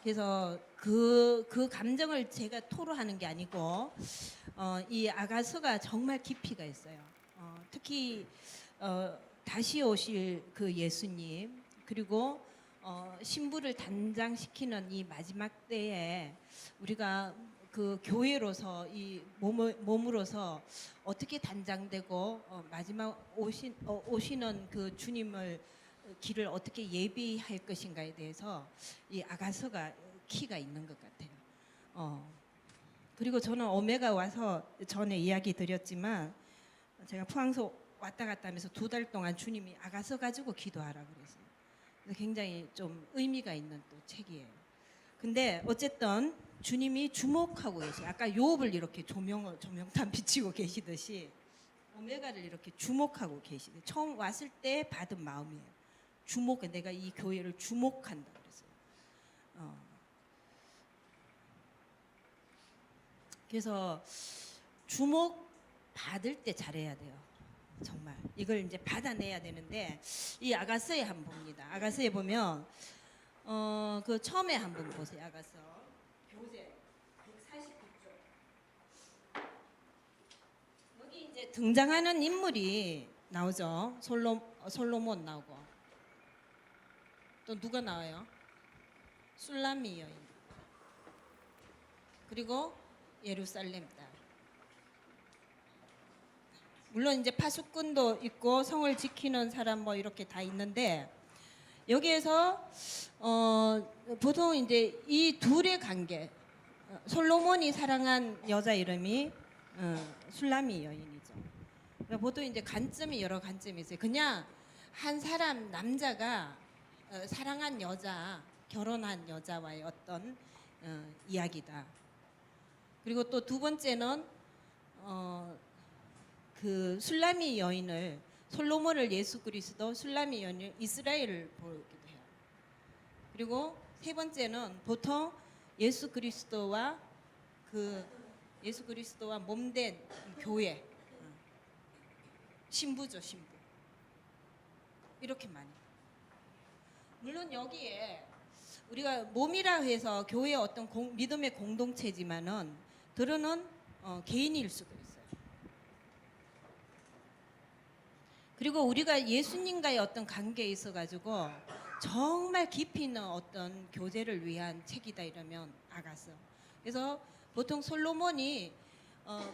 그래서 그 감정을 제가 토로하는 게 아니고 이 아가서가 정말 깊이가 있어요. 특히 다시 오실 그 예수님 그리고 신부를 단장시키는 이 마지막 때에 우리가 그 교회로서 이 몸으로서 어떻게 단장되고 마지막 오시는 그 주님을 길을 어떻게 예비할 것인가에 대해서 이 아가서가 키가 있는 것 같아요. 그리고 저는 오메가 와서 전에 이야기 드렸지만 제가 포항서 왔다 갔다 하면서 2달 동안 주님이 아가서 가지고 기도하라 그랬어요. 그래서 굉장히 좀 의미가 있는 또 책이에요. 근데 어쨌든 주님이 주목하고 계세요. 아까 욥을 이렇게 조명탄 비치고 계시듯이 오메가를 이렇게 주목하고 계시대요. 처음 왔을 때 받은 마음이에요. 내가 이 교회를 주목한다 그랬어요. 그래서 주목 받을 때 잘해야 돼요. 정말 이걸 이제 받아내야 되는데 이 아가서에 한번 봅니다. 아가서에 보면 그 처음에 한번 보세요. 아가서 교재 149쪽 여기 이제 등장하는 인물이 나오죠. 솔로몬 나오고 또 누가 나와요? 술라미 여인 그리고 예루살렘 딸. 물론 이제 파수꾼도 있고 성을 지키는 사람 뭐 이렇게 다 있는데 여기에서 보통 이제 이 둘의 관계, 솔로몬이 사랑한 여자 이름이 술라미 여인이죠. 그러니까 보통 이제 관점이 여러 관점이 있어요. 그냥 한 사람 남자가 사랑한 여자, 결혼한 여자와의 어떤 이야기다. 그리고 또 두 번째는 그 술라미 여인을 솔로몬을 예수 그리스도, 술라미 여인을 이스라엘을 보기도 해요. 그리고 세 번째는 보통 예수 그리스도와 몸된 교회, 신부죠, 신부. 이렇게 많이. 물론 여기에 우리가 몸이라 해서 교회의 어떤 믿음의 공동체지만은 들어는 개인일 수도 있어요. 그리고 우리가 예수님과의 어떤 관계에 있어 가지고 정말 깊이 있는 어떤 교제를 위한 책이다 이러면 아가서. 그래서 보통 솔로몬이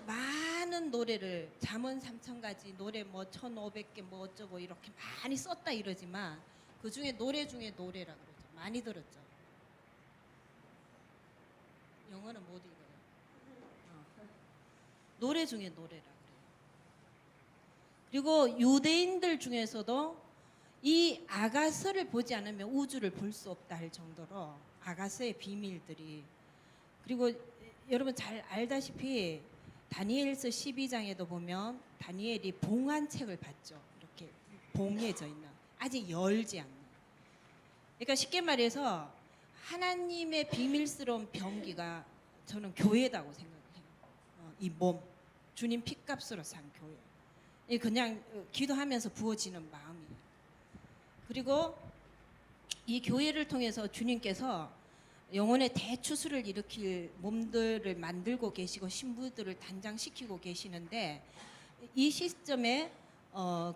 많은 노래를 잠언 3,000가지 노래 뭐 1,500개 뭐 어쩌고 이렇게 많이 썼다 이러지만 그 중에 노래 중에 노래라 그러죠. 많이 들었죠. 영어는 못 읽어요. 노래 중에 노래라 그래요. 그리고 유대인들 중에서도 이 아가서를 보지 않으면 우주를 볼 수 없다 할 정도로 아가서의 비밀들이, 그리고 여러분 잘 알다시피 다니엘서 12장에도 보면 다니엘이 봉안책을 받죠. 이렇게 봉해져 있는, 아직 열지 않는. 그러니까 쉽게 말해서 하나님의 비밀스러운 병기가 저는 교회다고 생각해요. 이 몸, 주님 핏값으로 산 교회. 그냥 기도하면서 부어지는 마음이에요. 그리고 이 교회를 통해서 주님께서 영혼의 대추수를 일으킬 몸들을 만들고 계시고 신부들을 단장시키고 계시는데, 이 시점에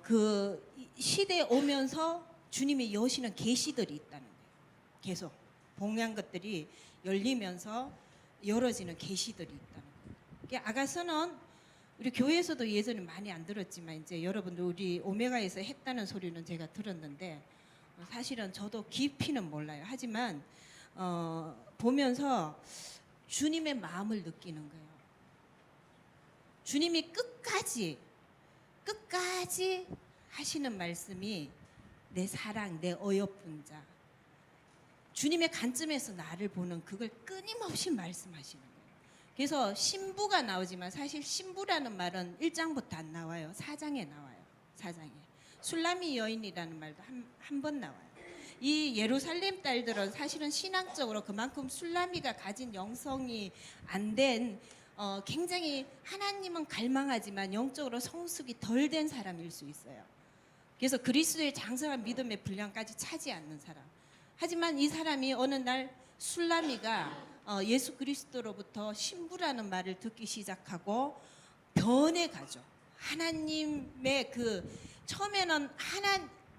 그 시대에 오면서 주님이 여시는 계시들이 있다는 거예요. 계속 봉양 것들이 열리면서 열어지는 계시들이 있다는 거예요. 아가서는 우리 교회에서도 예전에 많이 안 들었지만 이제 여러분들 우리 오메가에서 했다는 소리는 제가 들었는데 사실은 저도 깊이는 몰라요. 하지만 보면서 주님의 마음을 느끼는 거예요. 주님이 끝까지 하시는 말씀이 내 사랑, 내 어여쁜 자. 주님의 관점에서 나를 보는 그걸 끊임없이 말씀하시는 거예요. 그래서 신부가 나오지만 사실 신부라는 말은 1장부터 안 나와요. 4장에 나와요. 4장에. 술라미 여인이라는 말도 한 번 나와요. 이 예루살렘 딸들은 사실은 신앙적으로 그만큼 술라미가 가진 영성이 안 된 굉장히 하나님은 갈망하지만 영적으로 성숙이 덜 된 사람일 수 있어요. 그래서 그리스도의 장성한 믿음의 분량까지 차지 않는 사람. 하지만 이 사람이 어느 날 술라미가 예수 그리스도로부터 신부라는 말을 듣기 시작하고 변해가죠. 하나님의 처음에는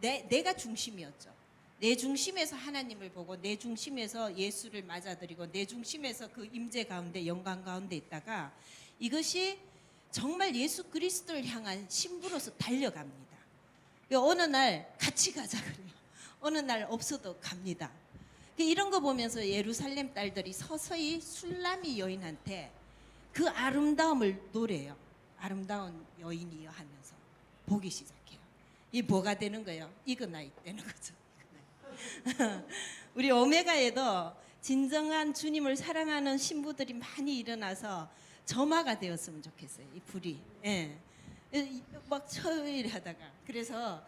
내가 중심이었죠. 내 중심에서 하나님을 보고 내 중심에서 예수를 맞아들이고 내 중심에서 그 임재 가운데 영광 가운데 있다가 이것이 정말 예수 그리스도를 향한 신부로서 달려갑니다. 어느 날 같이 가자 그래요. 어느 날 없어도 갑니다. 이런 거 보면서 예루살렘 딸들이 서서히 술라미 여인한테 그 아름다움을 노래요. 아름다운 여인이여 하면서 보기 시작해요. 이 뭐가 되는 거예요? 이그나이 되는 거죠. 우리 오메가에도 진정한 주님을 사랑하는 신부들이 많이 일어나서 점화가 되었으면 좋겠어요. 이 불이. 예. 막 처일 하다가. 그래서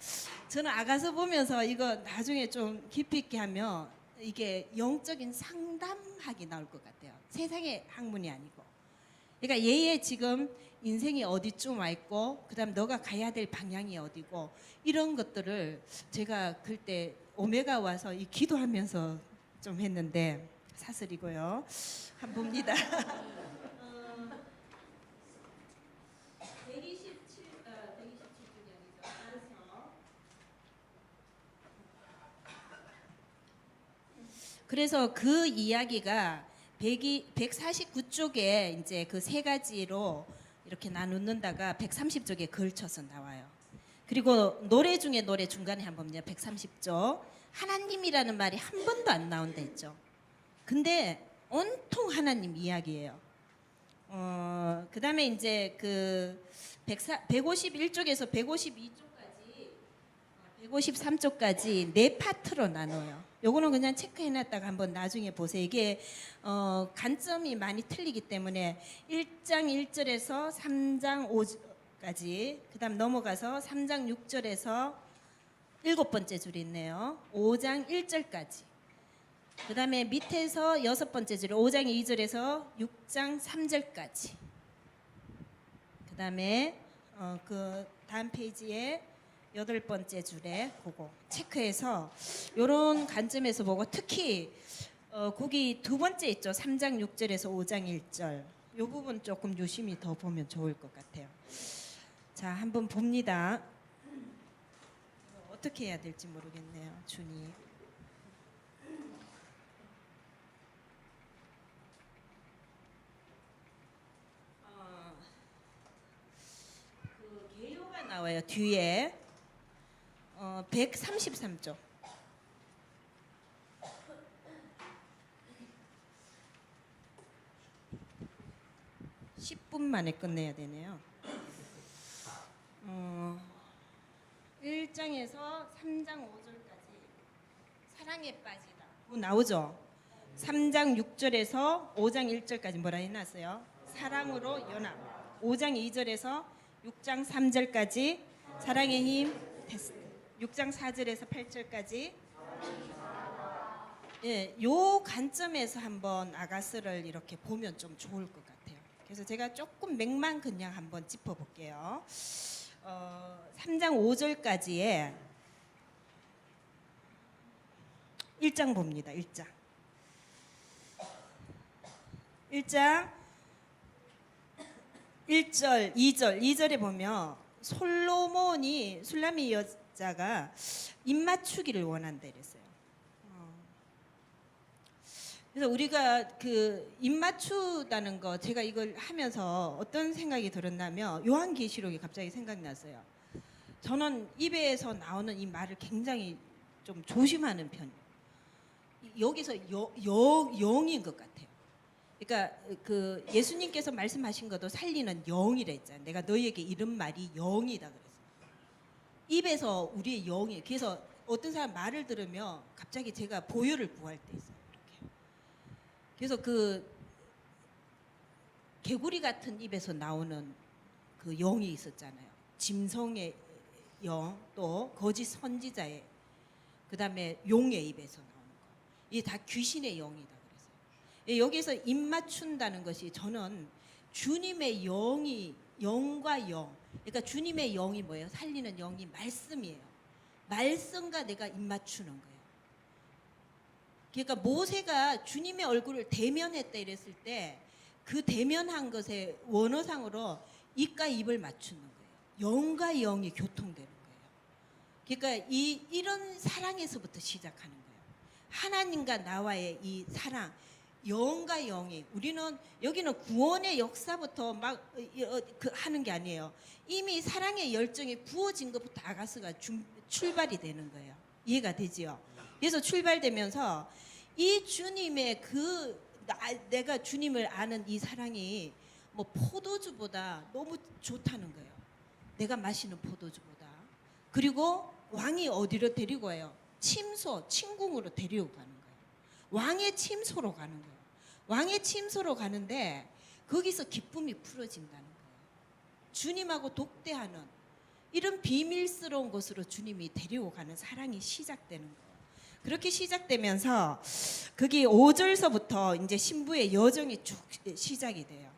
저는 아가서 보면서 이거 나중에 좀 깊이 있게 하면 이게 영적인 상담학이 나올 것 같아요. 세상의 학문이 아니고. 그러니까 얘의 지금 인생이 어디쯤 와 있고 그다음 너가 가야 될 방향이 어디고 이런 것들을 제가 그때 오메가 와서 이 기도하면서 좀 했는데 사설이고요. 한번 봅니다. 127주년이죠. 그래서 그 이야기가 149쪽에 이제 그 세 가지로 이렇게 나누는다가 130쪽에 걸쳐서 나와요. 그리고 노래 중에 노래 중간에 한번 보면 130쪽 하나님이라는 말이 한 번도 안 나온다 했죠. 근데 온통 하나님 이야기예요. 그다음에 이제 그 151쪽에서 153쪽까지 네 파트로 나눠요. 요거는 그냥 체크해놨다가 한번 나중에 보세요. 이게 관점이 많이 틀리기 때문에 1장 1절에서 3장 5절까지, 그다음 넘어가서 3장 6절에서 7번째 줄이 있네요. 5장 1절까지. 그다음에 밑에서 6번째 줄 5장 2절에서 6장 3절까지. 그다음에 그 다음 페이지에 8번째 줄에 그거 체크해서 요런 관점에서 보고, 특히 거기 두 번째 있죠. 3장 6절에서 5장 1절. 요 부분 조금 유심히 더 보면 좋을 것 같아요. 자, 한번 봅니다. 어떻게 해야 될지 모르겠네요. 준이. 그 개요가 나와요. 뒤에 133쪽. 10분 만에 끝내야 되네요. 1장에서 3장 5절까지 사랑에 빠지다. 나오죠? 3장 6절에서 5장 1절까지 뭐라 해놨어요? 사랑으로 연합. 5장 2절에서 6장 3절까지 사랑의 힘 테스트. 6장 4절에서 8절까지. 예, 요 관점에서 한번 아가스를 이렇게 보면 좀 좋을 것 같아요. 그래서 제가 조금 맥만 그냥 한번 짚어볼게요. 3장 5절까지의 1장 봅니다. 1장 1절 2절에 보면 솔로몬이 술라미 여자가 입맞추기를 원한다 이랬어요. 그래서 우리가 그 입맞추다는 거, 제가 이걸 하면서 어떤 생각이 들었냐면 요한계시록이 갑자기 생각났어요. 저는 입에서 나오는 이 말을 굉장히 좀 조심하는 편이에요. 여기서 영인 것 같아요. 그러니까 그 예수님께서 말씀하신 것도 살리는 영이라 했잖아요. 내가 너희에게 이런 말이 영이다 그랬어요. 입에서 우리의 영이. 그래서 어떤 사람 말을 들으면 갑자기 제가 보혈을 구할 때 있어요. 이렇게. 그래서 그 개구리 같은 입에서 나오는 그 영이 있었잖아요. 짐승의 영, 또 거짓 선지자의, 그다음에 용의 입에서 나오는 거. 이게 다 귀신의 영이다 그래서. 여기서 입 맞춘다는 것이, 저는 주님의 영이, 영과 영, 그러니까 주님의 영이 뭐예요? 살리는 영이 말씀이에요. 말씀과 내가 입 맞추는 거예요. 그러니까 모세가 주님의 얼굴을 대면했다 이랬을 때 그 대면한 것의 원어상으로 입과 입을 맞추는 거예요. 영과 영이 교통되는 거예요. 그러니까 이런 사랑에서부터 시작하는 거예요. 하나님과 나와의 이 사랑, 영과 영이, 우리는 여기는 구원의 역사부터 막 하는 게 아니에요. 이미 사랑의 열정이 부어진 것부터 아가스가 출발이 되는 거예요. 이해가 되지요? 그래서 출발되면서 이 주님의 내가 주님을 아는 이 사랑이 뭐 포도주보다 너무 좋다는 거예요. 내가 마시는 포도주보다. 그리고 왕이 어디로 데리고 와요? 침궁으로 데리고 가는 거예요. 왕의 침소로 가는 거예요. 왕의 침소로 가는데 거기서 기쁨이 풀어진다는 거예요. 주님하고 독대하는 이런 비밀스러운 곳으로 주님이 데리고 가는 사랑이 시작되는 거예요. 그렇게 시작되면서 거기 5절서부터 이제 신부의 여정이 쭉 시작이 돼요.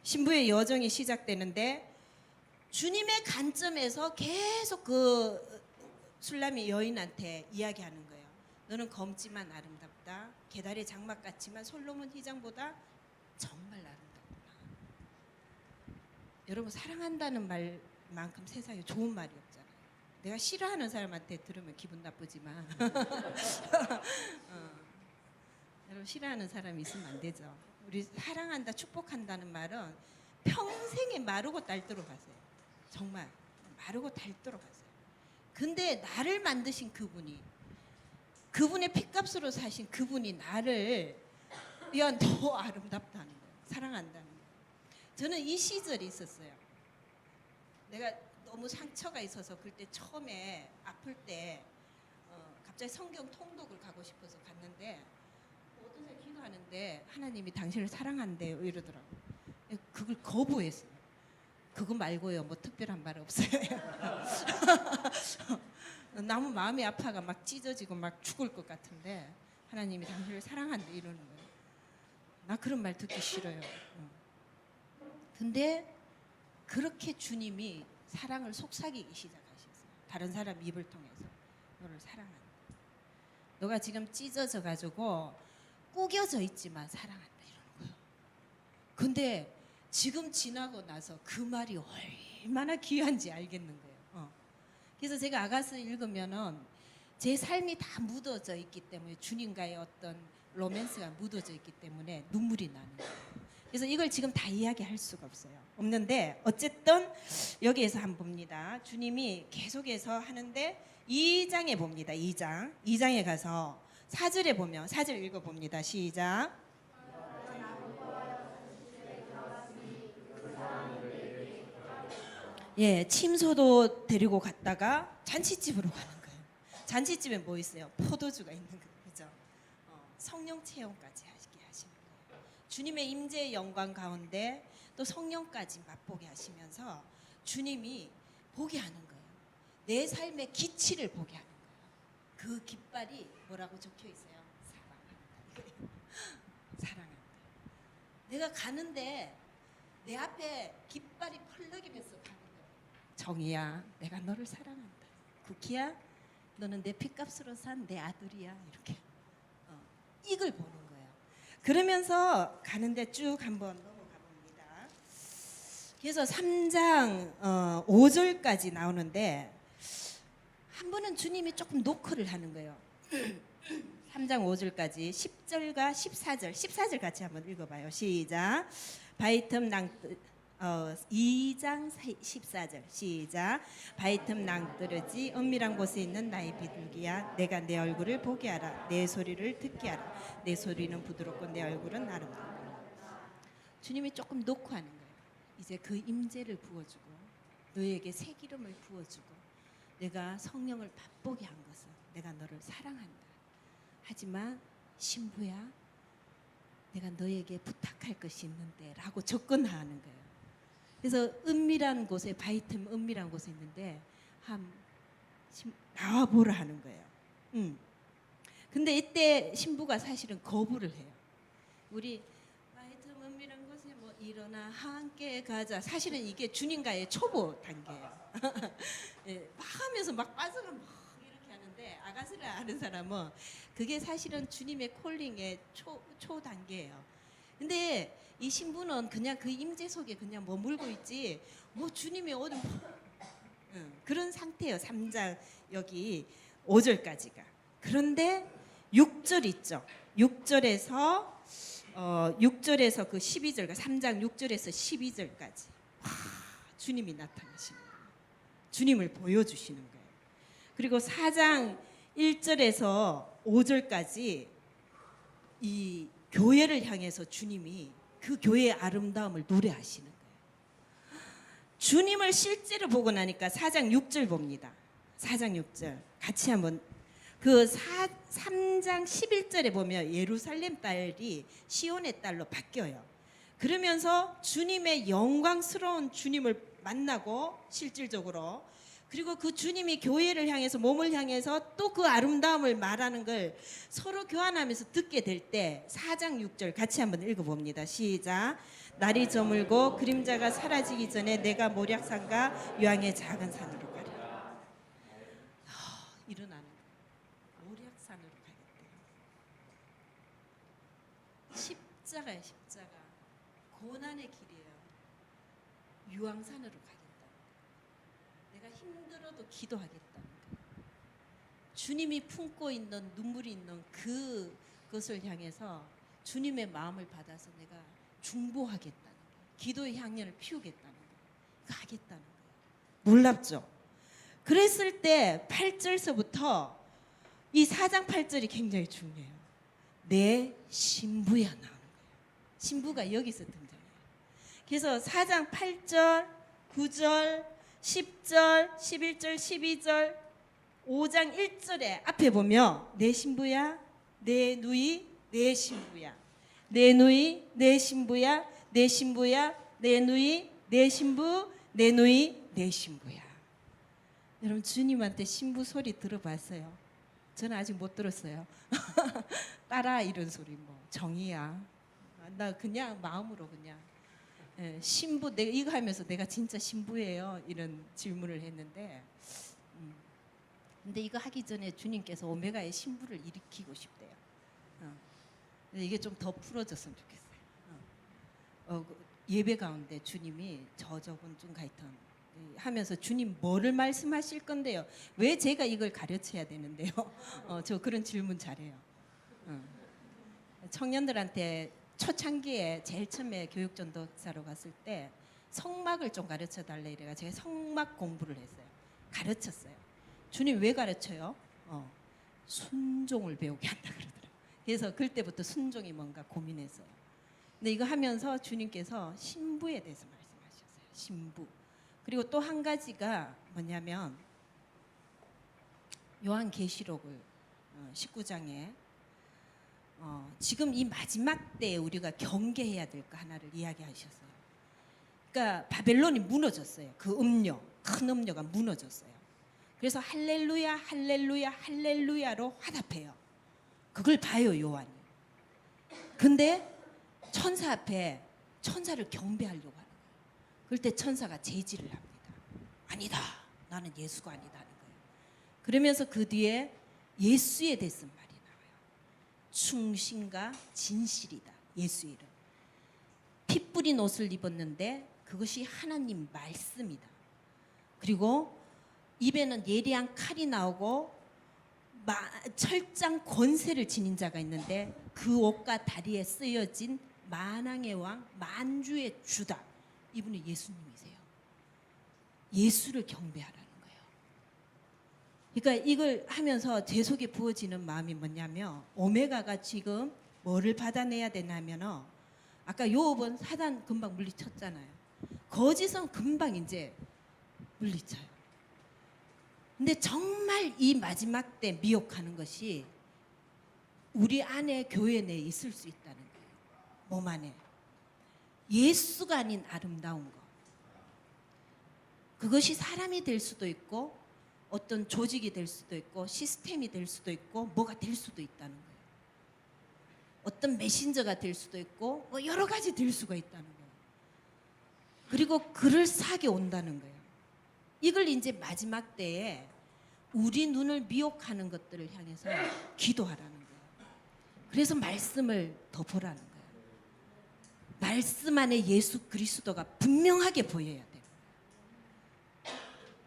신부의 여정이 시작되는데 주님의 관점에서 계속 그 술라미 여인한테 이야기하는 거예요. 너는 검지만 아름답다. 계달의 장막 같지만 솔로몬 휘장보다 정말 아름답구나. 여러분, 사랑한다는 말만큼 세상에 좋은 말이 없잖아요. 내가 싫어하는 사람한테 들으면 기분 나쁘지만 여러분, 서로 싫어하는 사람이 있으면 안 되죠. 우리 사랑한다, 축복한다는 말은 평생에 마르고 닳도록 하세요. 정말 마르고 닳도록 하세요. 근데 나를 만드신 그분의 핏값으로 사신 그분이 나를 더 아름답다는 거예요. 사랑한다는 거예요. 저는 이 시절이 있었어요. 내가 너무 상처가 있어서 그때 처음에 아플 때 갑자기 성경 통독을 가고 싶어서 갔는데 어떤 사람이 기도하는데 하나님이 당신을 사랑한대요 이러더라고요. 그걸 거부했어요. 그거 말고요 뭐 특별한 말 없어요. 너무 마음이 아파가 막 찢어지고 막 죽을 것 같은데 하나님이 당신을 사랑한대 이러는 거예요. 나 그런 말 듣기 싫어요. 근데 그렇게 주님이 사랑을 속삭이기 시작하셨어요. 다른 사람 입을 통해서 너를 사랑한다. 너가 지금 찢어져 가지고 꾸겨져 있지만 사랑한다 이러는 거예요. 근데 지금 지나고 나서 그 말이 얼마나 귀한지 알겠는 거예요. 그래서 제가 아가서 읽으면은 제 삶이 다 묻어져 있기 때문에 주님과의 어떤 로맨스가 묻어져 있기 때문에 눈물이 나는 거예요. 그래서 이걸 지금 다 이야기할 수가 없는데 어쨌든 여기에서 한번 봅니다. 주님이 계속해서 하는데 2장에 봅니다. 2장에 가서 4절에 보면 4절 읽어봅니다. 시작. 예, 침소도 데리고 갔다가 잔치집으로 가는 거예요. 잔치집에 뭐 있어요? 포도주가 있는 거예요. 그죠? 성령 체험까지 하시게 하시는 거예요. 주님의 임재의 영광 가운데 또 성령까지 맛보게 하시면서 주님이 보게 하는 거예요. 내 삶의 기치를 보게 하는 거예요. 그 깃발이 뭐라고 적혀 있어요? 사랑한다. 사랑한다. 내가 가는데 내 앞에 깃발이 펄럭이면서 가는 거예요. 정이야, 내가 너를 사랑한다. 쿠키야, 너는 내 핏값으로 산 내 아들이야. 이렇게 이걸 보는 거예요. 그러면서 가는데 쭉 한번 넘어가 봅니다. 그래서 3장 5절까지 나오는데 한 번은 주님이 조금 노크를 하는 거예요. 3장 5절까지 10절과 14절 같이 한번 읽어봐요. 시작. 바이틈 낭뜨 2장 14절 시작. 바이틈 낭떠러지 은밀한 곳에 있는 나의 비둘기야, 내가 내 얼굴을 보게 하라. 내 소리를 듣게 하라. 내 소리는 부드럽고 내 얼굴은 아름답다. 주님이 조금 놓고 하는 거예요. 이제 그 임재를 부어주고 너에게 새 기름을 부어주고 내가 성령을 맛보게 한 것은 내가 너를 사랑한다. 하지만 신부야, 내가 너에게 부탁할 것이 있는데 라고 접근하는 거예요. 그래서 은밀한 곳에, 바이틈 은밀한 곳에 있는데 나와보라 하는 거예요. 근데 이때 신부가 사실은 거부를 해요. 우리 바이틈 은밀한 곳에 뭐 일어나 함께 가자. 사실은 이게 주님과의 초보 단계예요. 예, 막 하면서 막 빠져가 막 이렇게 하는데 아가스를 아는 사람은 그게 사실은 주님의 콜링의 초 단계예요. 근데 이 신부는 그냥 그 임재 속에 그냥 머물고 있지 뭐 주님이 어디 그런 상태예요. 3장 여기 5절까지가. 그런데 6절 있죠. 6절에서 그 12절과 3장 6절에서 12절까지 주님이 나타나시는 거예요. 주님을 보여주시는 거예요. 그리고 4장 1절에서 5절까지 이 교회를 향해서 주님이 그 교회의 아름다움을 노래하시는 거예요. 주님을 실제로 보고 나니까 4장 6절 봅니다. 4장 6절 같이 한번 그 3장 11절에 보면 예루살렘 딸이 시온의 딸로 바뀌어요. 그러면서 주님의 영광스러운 주님을 만나고 실질적으로 그리고 그 주님이 교회를 향해서 몸을 향해서 또 그 아름다움을 말하는 걸 서로 교환하면서 듣게 될 때 4장 6절 같이 한번 읽어봅니다. 시작. 날이 저물고 그림자가 사라지기 전에 내가 모략산과 유황의 작은 산으로 가리라. 일어나는 모략산으로 가겠대요. 십자가야 십자가. 고난의 길이에요. 유황산으로 가겠다. 내가 힘들어도 기도하겠다는 거예요. 주님이 품고 있는 눈물이 있는 그 그것을 향해서 주님의 마음을 받아서 내가 중보하겠다는 거예요. 기도의 향연을 피우겠다는 거예요. 그거 하겠다는 거예요. 놀랍죠? 그랬을 때 8절서부터 이 4장 8절이 굉장히 중요해요. 내 신부야 나오는 거예요. 신부가 여기서 등장해요. 그래서 4장 8절, 9절, 10절, 11절, 12절, 5장 1절에 앞에 보면 내 신부야, 내 누이, 내 신부야. 내 누이, 내 신부야, 내 신부야, 내 누이, 내 신부, 내 누이, 내 신부야. 여러분 주님한테 신부 소리 들어봤어요? 저는 아직 못 들었어요. 딸아 이런 소리 뭐 정이야. 나 그냥 마음으로 그냥 신부 내가 이거 하면서 내가 진짜 신부예요 이런 질문을 했는데 근데 이거 하기 전에 주님께서 오메가의 신부를 일으키고 싶대요. 근데 이게 좀 더 풀어졌으면 좋겠어요. 예배 가운데 주님이 저저건 가이턴 하면서 주님 뭐를 말씀하실 건데요? 왜 제가 이걸 가르쳐야 되는데요? 저 그런 질문 잘해요. 청년들한테 초창기에 제일 처음에 교육전도사로 갔을 때 성막을 좀 가르쳐 달래 이래가 제가 성막 공부를 했어요. 가르쳤어요. 주님 왜 가르쳐요? 순종을 배우게 한다 그러더라고요. 그래서 그때부터 순종이 뭔가 고민했어요. 근데 이거 하면서 주님께서 신부에 대해서 말씀하셨어요. 신부. 그리고 또 한 가지가 뭐냐면 요한계시록을 19장에 지금 이 마지막 때에 우리가 경계해야 될 거 하나를 이야기하셨어요. 그러니까 바벨론이 무너졌어요. 그 음료, 큰 음료가 무너졌어요. 그래서 할렐루야, 할렐루야, 할렐루야로 화답해요. 그걸 봐요 요한이. 근데 천사 앞에 천사를 경배하려고 하는 거예요. 그럴 때 천사가 제지를 합니다. 아니다, 나는 예수가 아니다는 거예요. 그러면서 그 뒤에 예수에 대해서 말이 나와요. 충신과 진실이다. 예수 이름. 피 뿌린 옷을 입었는데 그것이 하나님 말씀이다. 그리고 입에는 예리한 칼이 나오고 철장 권세를 지닌 자가 있는데 그 옷과 다리에 쓰여진 만왕의 왕 만주의 주다. 이분이 예수님이세요. 예수를 경배하라는 거예요. 그러니까 이걸 하면서 제 속에 부어지는 마음이 뭐냐면 오메가가 지금 뭐를 받아내야 되냐면 아까 요업은 사단 금방 물리쳤잖아요. 거짓은 금방 이제 물리쳐요. 근데 정말 이 마지막 때 미혹하는 것이 우리 안에 교회 내에 있을 수 있다는 거예요. 몸 안에. 예수가 아닌 아름다운 것. 그것이 사람이 될 수도 있고 어떤 조직이 될 수도 있고 시스템이 될 수도 있고 뭐가 될 수도 있다는 거예요. 어떤 메신저가 될 수도 있고 뭐 여러 가지 될 수가 있다는 거예요. 그리고 그럴싸하게 온다는 거예요. 이걸 이제 마지막 때에 우리 눈을 미혹하는 것들을 향해서 기도하라는 거예요. 그래서 말씀을 더 보라는 거예요. 말씀 안에 예수 그리스도가 분명하게 보여야 돼요.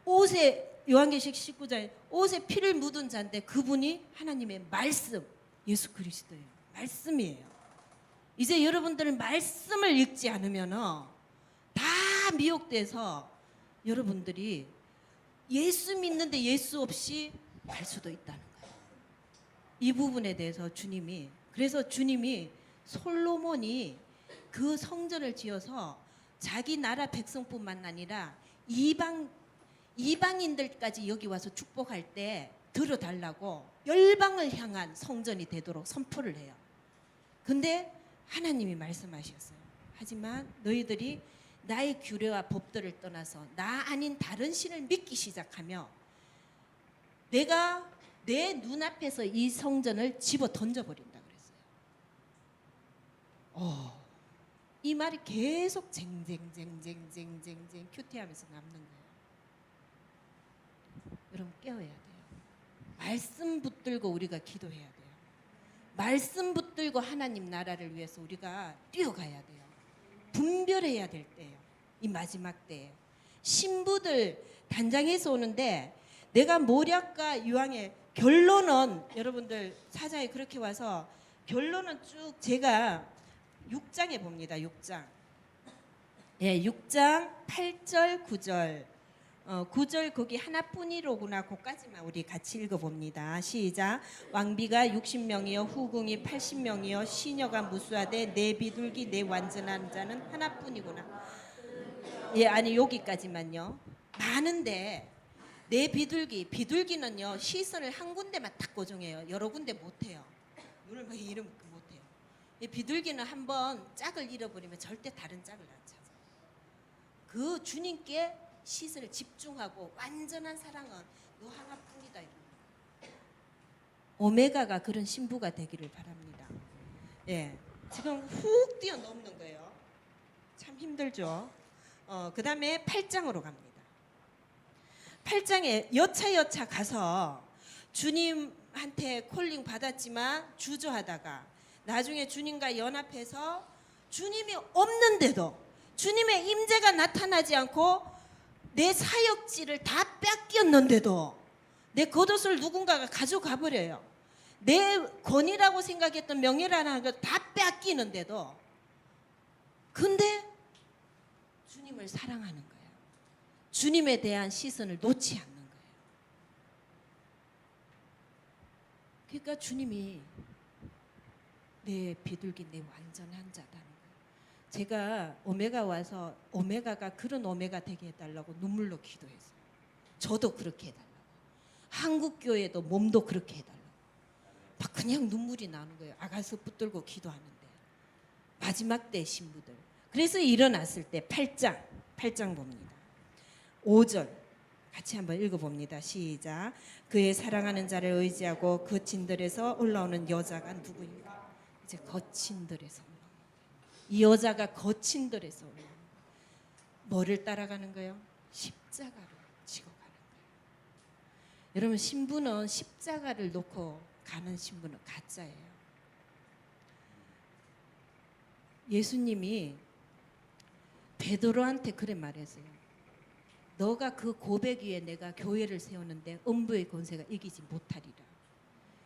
옷에 요한계시록 19장에 옷에 피를 묻은 자인데 그분이 하나님의 말씀 예수 그리스도예요. 말씀이에요. 이제 여러분들은 말씀을 읽지 않으면 다 미혹돼서 여러분들이 예수 믿는데 예수 없이 갈 수도 있다는 거예요. 이 부분에 대해서 주님이 그래서 주님이 솔로몬이 그 성전을 지어서 자기 나라 백성뿐만 아니라 이방인들까지 여기 와서 축복할 때 들어달라고 열방을 향한 성전이 되도록 선포를 해요. 근데 하나님이 말씀하셨어요. 하지만 너희들이 나의 규례와 법들을 떠나서 나 아닌 다른 신을 믿기 시작하며 내가 내 눈앞에서 이 성전을 집어 던져버린다 그랬어요. 이 말이 계속 쟁쟁쟁쟁쟁쟁쟁 큐티하면서 남는 거예요. 여러분 깨어야 돼요. 말씀 붙들고 우리가 기도해야 돼요. 말씀 붙들고 하나님 나라를 위해서 우리가 뛰어가야 돼요. 분별해야 될 때예요. 이 마지막 때에 신부들 단장해서 오는데 내가 모략과 유황의 결론은 여러분들 사자에 그렇게 와서 결론은 쭉 제가 6장에 봅니다. 6장. 예, 6장 8절 9절. 9절 거기 하나뿐이로구나. 거기까지만 우리 같이 읽어봅니다. 시작. 왕비가 60명이요 후궁이 80명이요 시녀가 무수하되 내 비둘기 내 완전한 자는 하나뿐이구나. 예, 아니 여기까지만요. 많은데 내 비둘기는요 시선을 한 군데만 딱 고정해요. 여러 군데 못해요. 눈을 막 이름 못해요. 이 비둘기는 한번 짝을 잃어버리면 절대 다른 짝을 안 찾아요. 그 주님께 시선을 집중하고 완전한 사랑은 너 하나뿐이다. 오메가가 그런 신부가 되기를 바랍니다. 예, 지금 훅 뛰어넘는 거예요. 참 힘들죠. 그 다음에 8장으로 갑니다. 8장에 여차 가서 주님한테 콜링 받았지만 주저하다가 나중에 주님과 연합해서 주님이 없는데도 주님의 임재가 나타나지 않고 내 사역지를 다 뺏겼는데도 내 겉옷을 누군가가 가져가 버려요. 내 권위라고 생각했던 명예라는 걸 다 뺏기는데도 근데 주님을 사랑하는 거예요. 주님에 대한 시선을 놓지 않는 거예요. 그러니까 주님이 내 비둘기 내 완전한 자다는 거예요. 제가 오메가 와서 오메가가 그런 오메가 되게 해달라고 눈물로 기도했어요. 저도 그렇게 해달라고. 한국 교회도 몸도 그렇게 해달라고. 막 그냥 눈물이 나는 거예요. 아가서 붙들고 기도하는데 마지막 때 신부들. 그래서 일어났을 때 8장 봅니다. 5절 같이 한번 읽어봅니다. 시작. 그의 사랑하는 자를 의지하고 그 진들에서 올라오는 여자가 누구인가? 이제 거친들에서 올라오는 거예요. 이 여자가 거친들에서 올라오는 거예요. 뭐를 따라가는 거예요? 십자가를 지고 가는 거예요. 여러분 신부는 십자가를 놓고 가는 신부는 가짜예요. 예수님이 베드로한테 그래 말했어요. 너가 그 고백 위에 내가 교회를 세우는데 음부의 권세가 이기지 못하리라.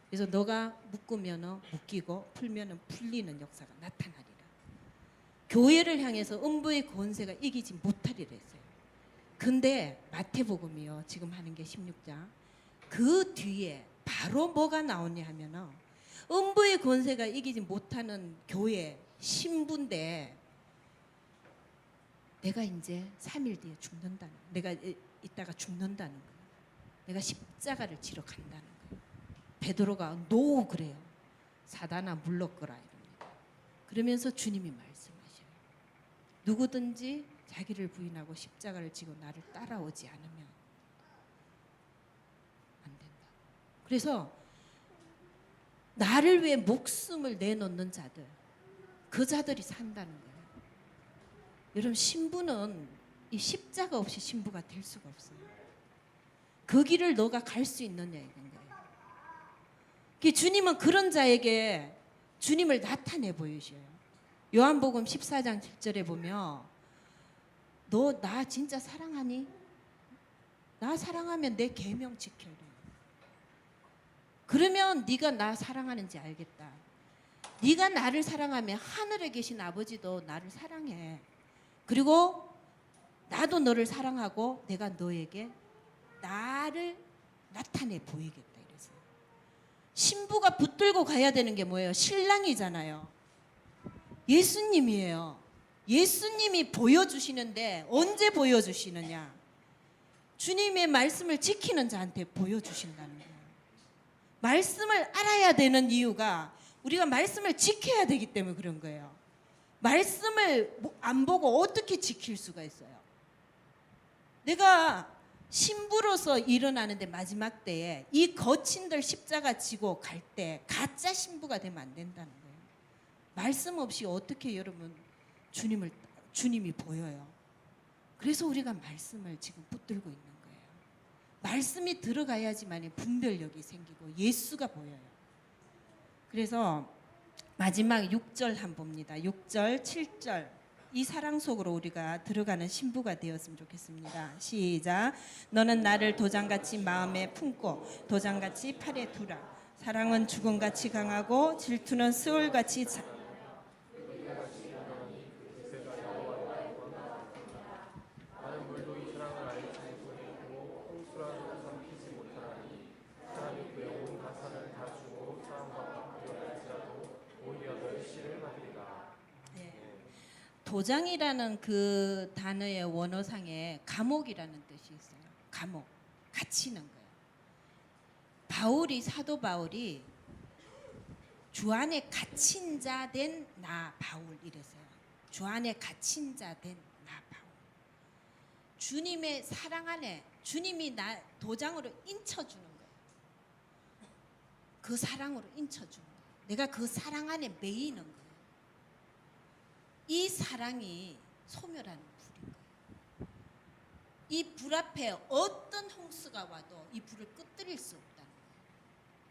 그래서 너가 묶으면 묶이고 풀면 풀리는 역사가 나타나리라. 교회를 향해서 음부의 권세가 이기지 못하리라 했어요. 근데 마태복음이요. 지금 하는 게 16장. 그 뒤에 바로 뭐가 나오냐 하면은 음부의 권세가 이기지 못하는 교회 신부인데 내가 이제 3일 뒤에 죽는다는 거예요. 내가 이따가 죽는다는 거예요. 내가 십자가를 지러 간다는 거예요. 베드로가 노 그래요. 사단아 물러거라 이럽니다. 그러면서 주님이 말씀하셔요. 누구든지 자기를 부인하고 십자가를 지고 나를 따라오지 않으면 안 된다. 그래서 나를 위해 목숨을 내놓는 자들, 그 자들이 산다는 거예요. 여러분 신부는 이 십자가 없이 신부가 될 수가 없어요. 그 길을 너가 갈 수 있느냐 이건 거예요. 주님은 그런 자에게 주님을 나타내 보이셔요. 요한복음 14장 7절에 보면 너 나 진짜 사랑하니? 나 사랑하면 내 계명 지켜야 돼. 그러면 네가 나 사랑하는지 알겠다. 네가 나를 사랑하면 하늘에 계신 아버지도 나를 사랑해. 그리고 나도 너를 사랑하고 내가 너에게 나를 나타내 보이겠다 이래서 신부가 붙들고 가야 되는 게 뭐예요? 신랑이잖아요. 예수님이에요. 예수님이 보여주시는데 언제 보여주시느냐? 주님의 말씀을 지키는 자한테 보여주신다는 거예요. 말씀을 알아야 되는 이유가 우리가 말씀을 지켜야 되기 때문에 그런 거예요. 말씀을 안 보고 어떻게 지킬 수가 있어요? 내가 신부로서 일어나는데 마지막 때에 이 거친들 십자가 지고 갈 때 가짜 신부가 되면 안 된다는 거예요. 말씀 없이 어떻게 여러분 주님이 보여요? 그래서 우리가 말씀을 지금 붙들고 있는 거예요. 말씀이 들어가야지만 분별력이 생기고 예수가 보여요. 그래서 마지막 6절 한번 봅니다. 6절, 7절 이 사랑 속으로 우리가 들어가는 신부가 되었으면 좋겠습니다. 시작. 너는 나를 도장같이 마음에 품고 도장같이 팔에 두라. 사랑은 죽음같이 강하고 질투는 스올같이 많은 물도 이 사랑을 알지 못하고 홍수라도 삼키지 못하나니 사람이 그 영혼 가산을 다 주고 사람과 바꾸려할지라도 오히려 멸시를 받으리라. 도장이라는 그 단어의 원어상에 감옥이라는 뜻이 있어요. 감옥, 갇히는 거예요. 사도 바울이 주 안에 갇힌 자 된 나 바울 이랬어요. 주 안에 갇힌 자 된 나 바울. 주님의 사랑 안에 주님이 나 도장으로 인쳐주는 거예요. 그 사랑으로 인쳐주는 거예요. 내가 그 사랑 안에 매이는 거예요. 이 사랑이 소멸하는 불인 거예요. 이 불 앞에 어떤 홍수가 와도 이 불을 끄뜨릴 수 없다는 거예요.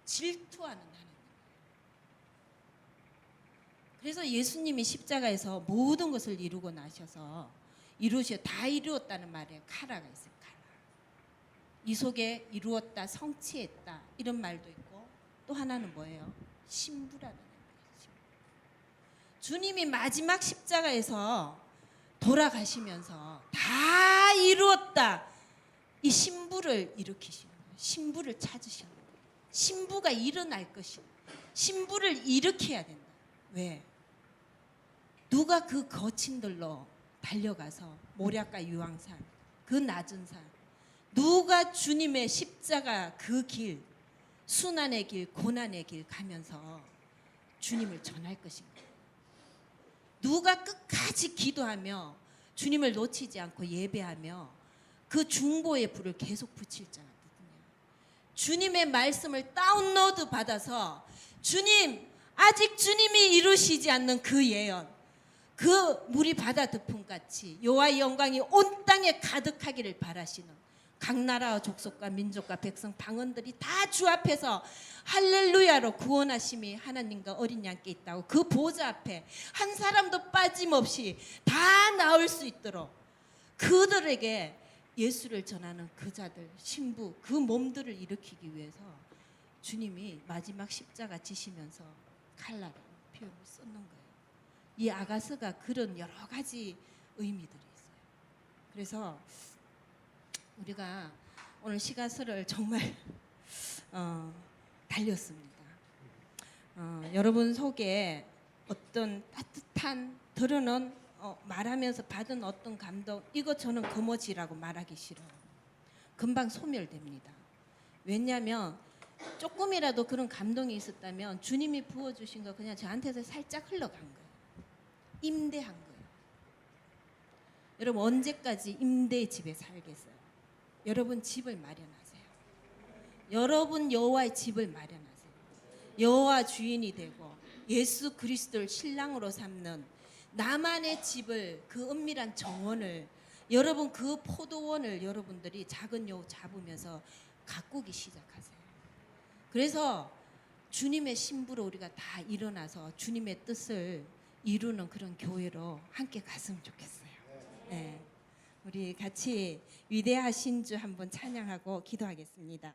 질투하는 하나님. 그래서 예수님이 십자가에서 모든 것을 이루고 나셔서 다 이루었다는 말에 카라가 있어요. 카라. 이 속에 이루었다, 성취했다 이런 말도 있고 또 하나는 뭐예요? 신부라는 거예요. 주님이 마지막 십자가에서 돌아가시면서 다 이루었다. 이 신부를 일으키시는 거예요. 신부를 찾으시는 거예요. 신부가 일어날 것이다. 신부를 일으켜야 된다. 왜? 누가 그 거친들로 달려가서 모략과 유황산 그 낮은 산 누가 주님의 십자가 그 길 순환의 길 고난의 길 가면서 주님을 전할 것인가? 누가 끝까지 기도하며 주님을 놓치지 않고 예배하며 그 중보의 불을 계속 붙일 자가 누구냐? 주님의 말씀을 다운로드 받아서 주님 아직 주님이 이루시지 않는 그 예언 그 물이 바다 덮음같이 여호와의 영광이 온 땅에 가득하기를 바라시는 각 나라와 족속과 민족과 백성 방언들이 다 주 앞에서 할렐루야로 구원하심이 하나님과 어린 양께 있다고 그 보좌 앞에 한 사람도 빠짐없이 다 나올 수 있도록 그들에게 예수를 전하는 그 자들 신부 그 몸들을 일으키기 위해서 주님이 마지막 십자가 지시면서 칼라라는 표현을 썼는 거예요. 이 아가서가 그런 여러 가지 의미들이 있어요. 그래서 우리가 오늘 시가서를 정말 달렸습니다. 여러분 속에 어떤 따뜻한 들어는 말하면서 받은 어떤 감동 이거 저는 거머쥐라고 말하기 싫어요. 금방 소멸됩니다. 왜냐하면 조금이라도 그런 감동이 있었다면 주님이 부어주신 거 그냥 저한테서 살짝 흘러간 거예요. 임대한 거예요. 여러분 언제까지 임대의 집에 살겠어요? 여러분 집을 마련하세요. 여러분 여호와의 집을 마련하세요. 여호와 주인이 되고 예수 그리스도를 신랑으로 삼는 나만의 집을 그 은밀한 정원을 여러분 그 포도원을 여러분들이 작은 요 잡으면서 가꾸기 시작하세요. 그래서 주님의 신부로 우리가 다 일어나서 주님의 뜻을 이루는 그런 교회로 함께 갔으면 좋겠어요. 네. 우리 같이 위대하신 주 한번 찬양하고 기도하겠습니다.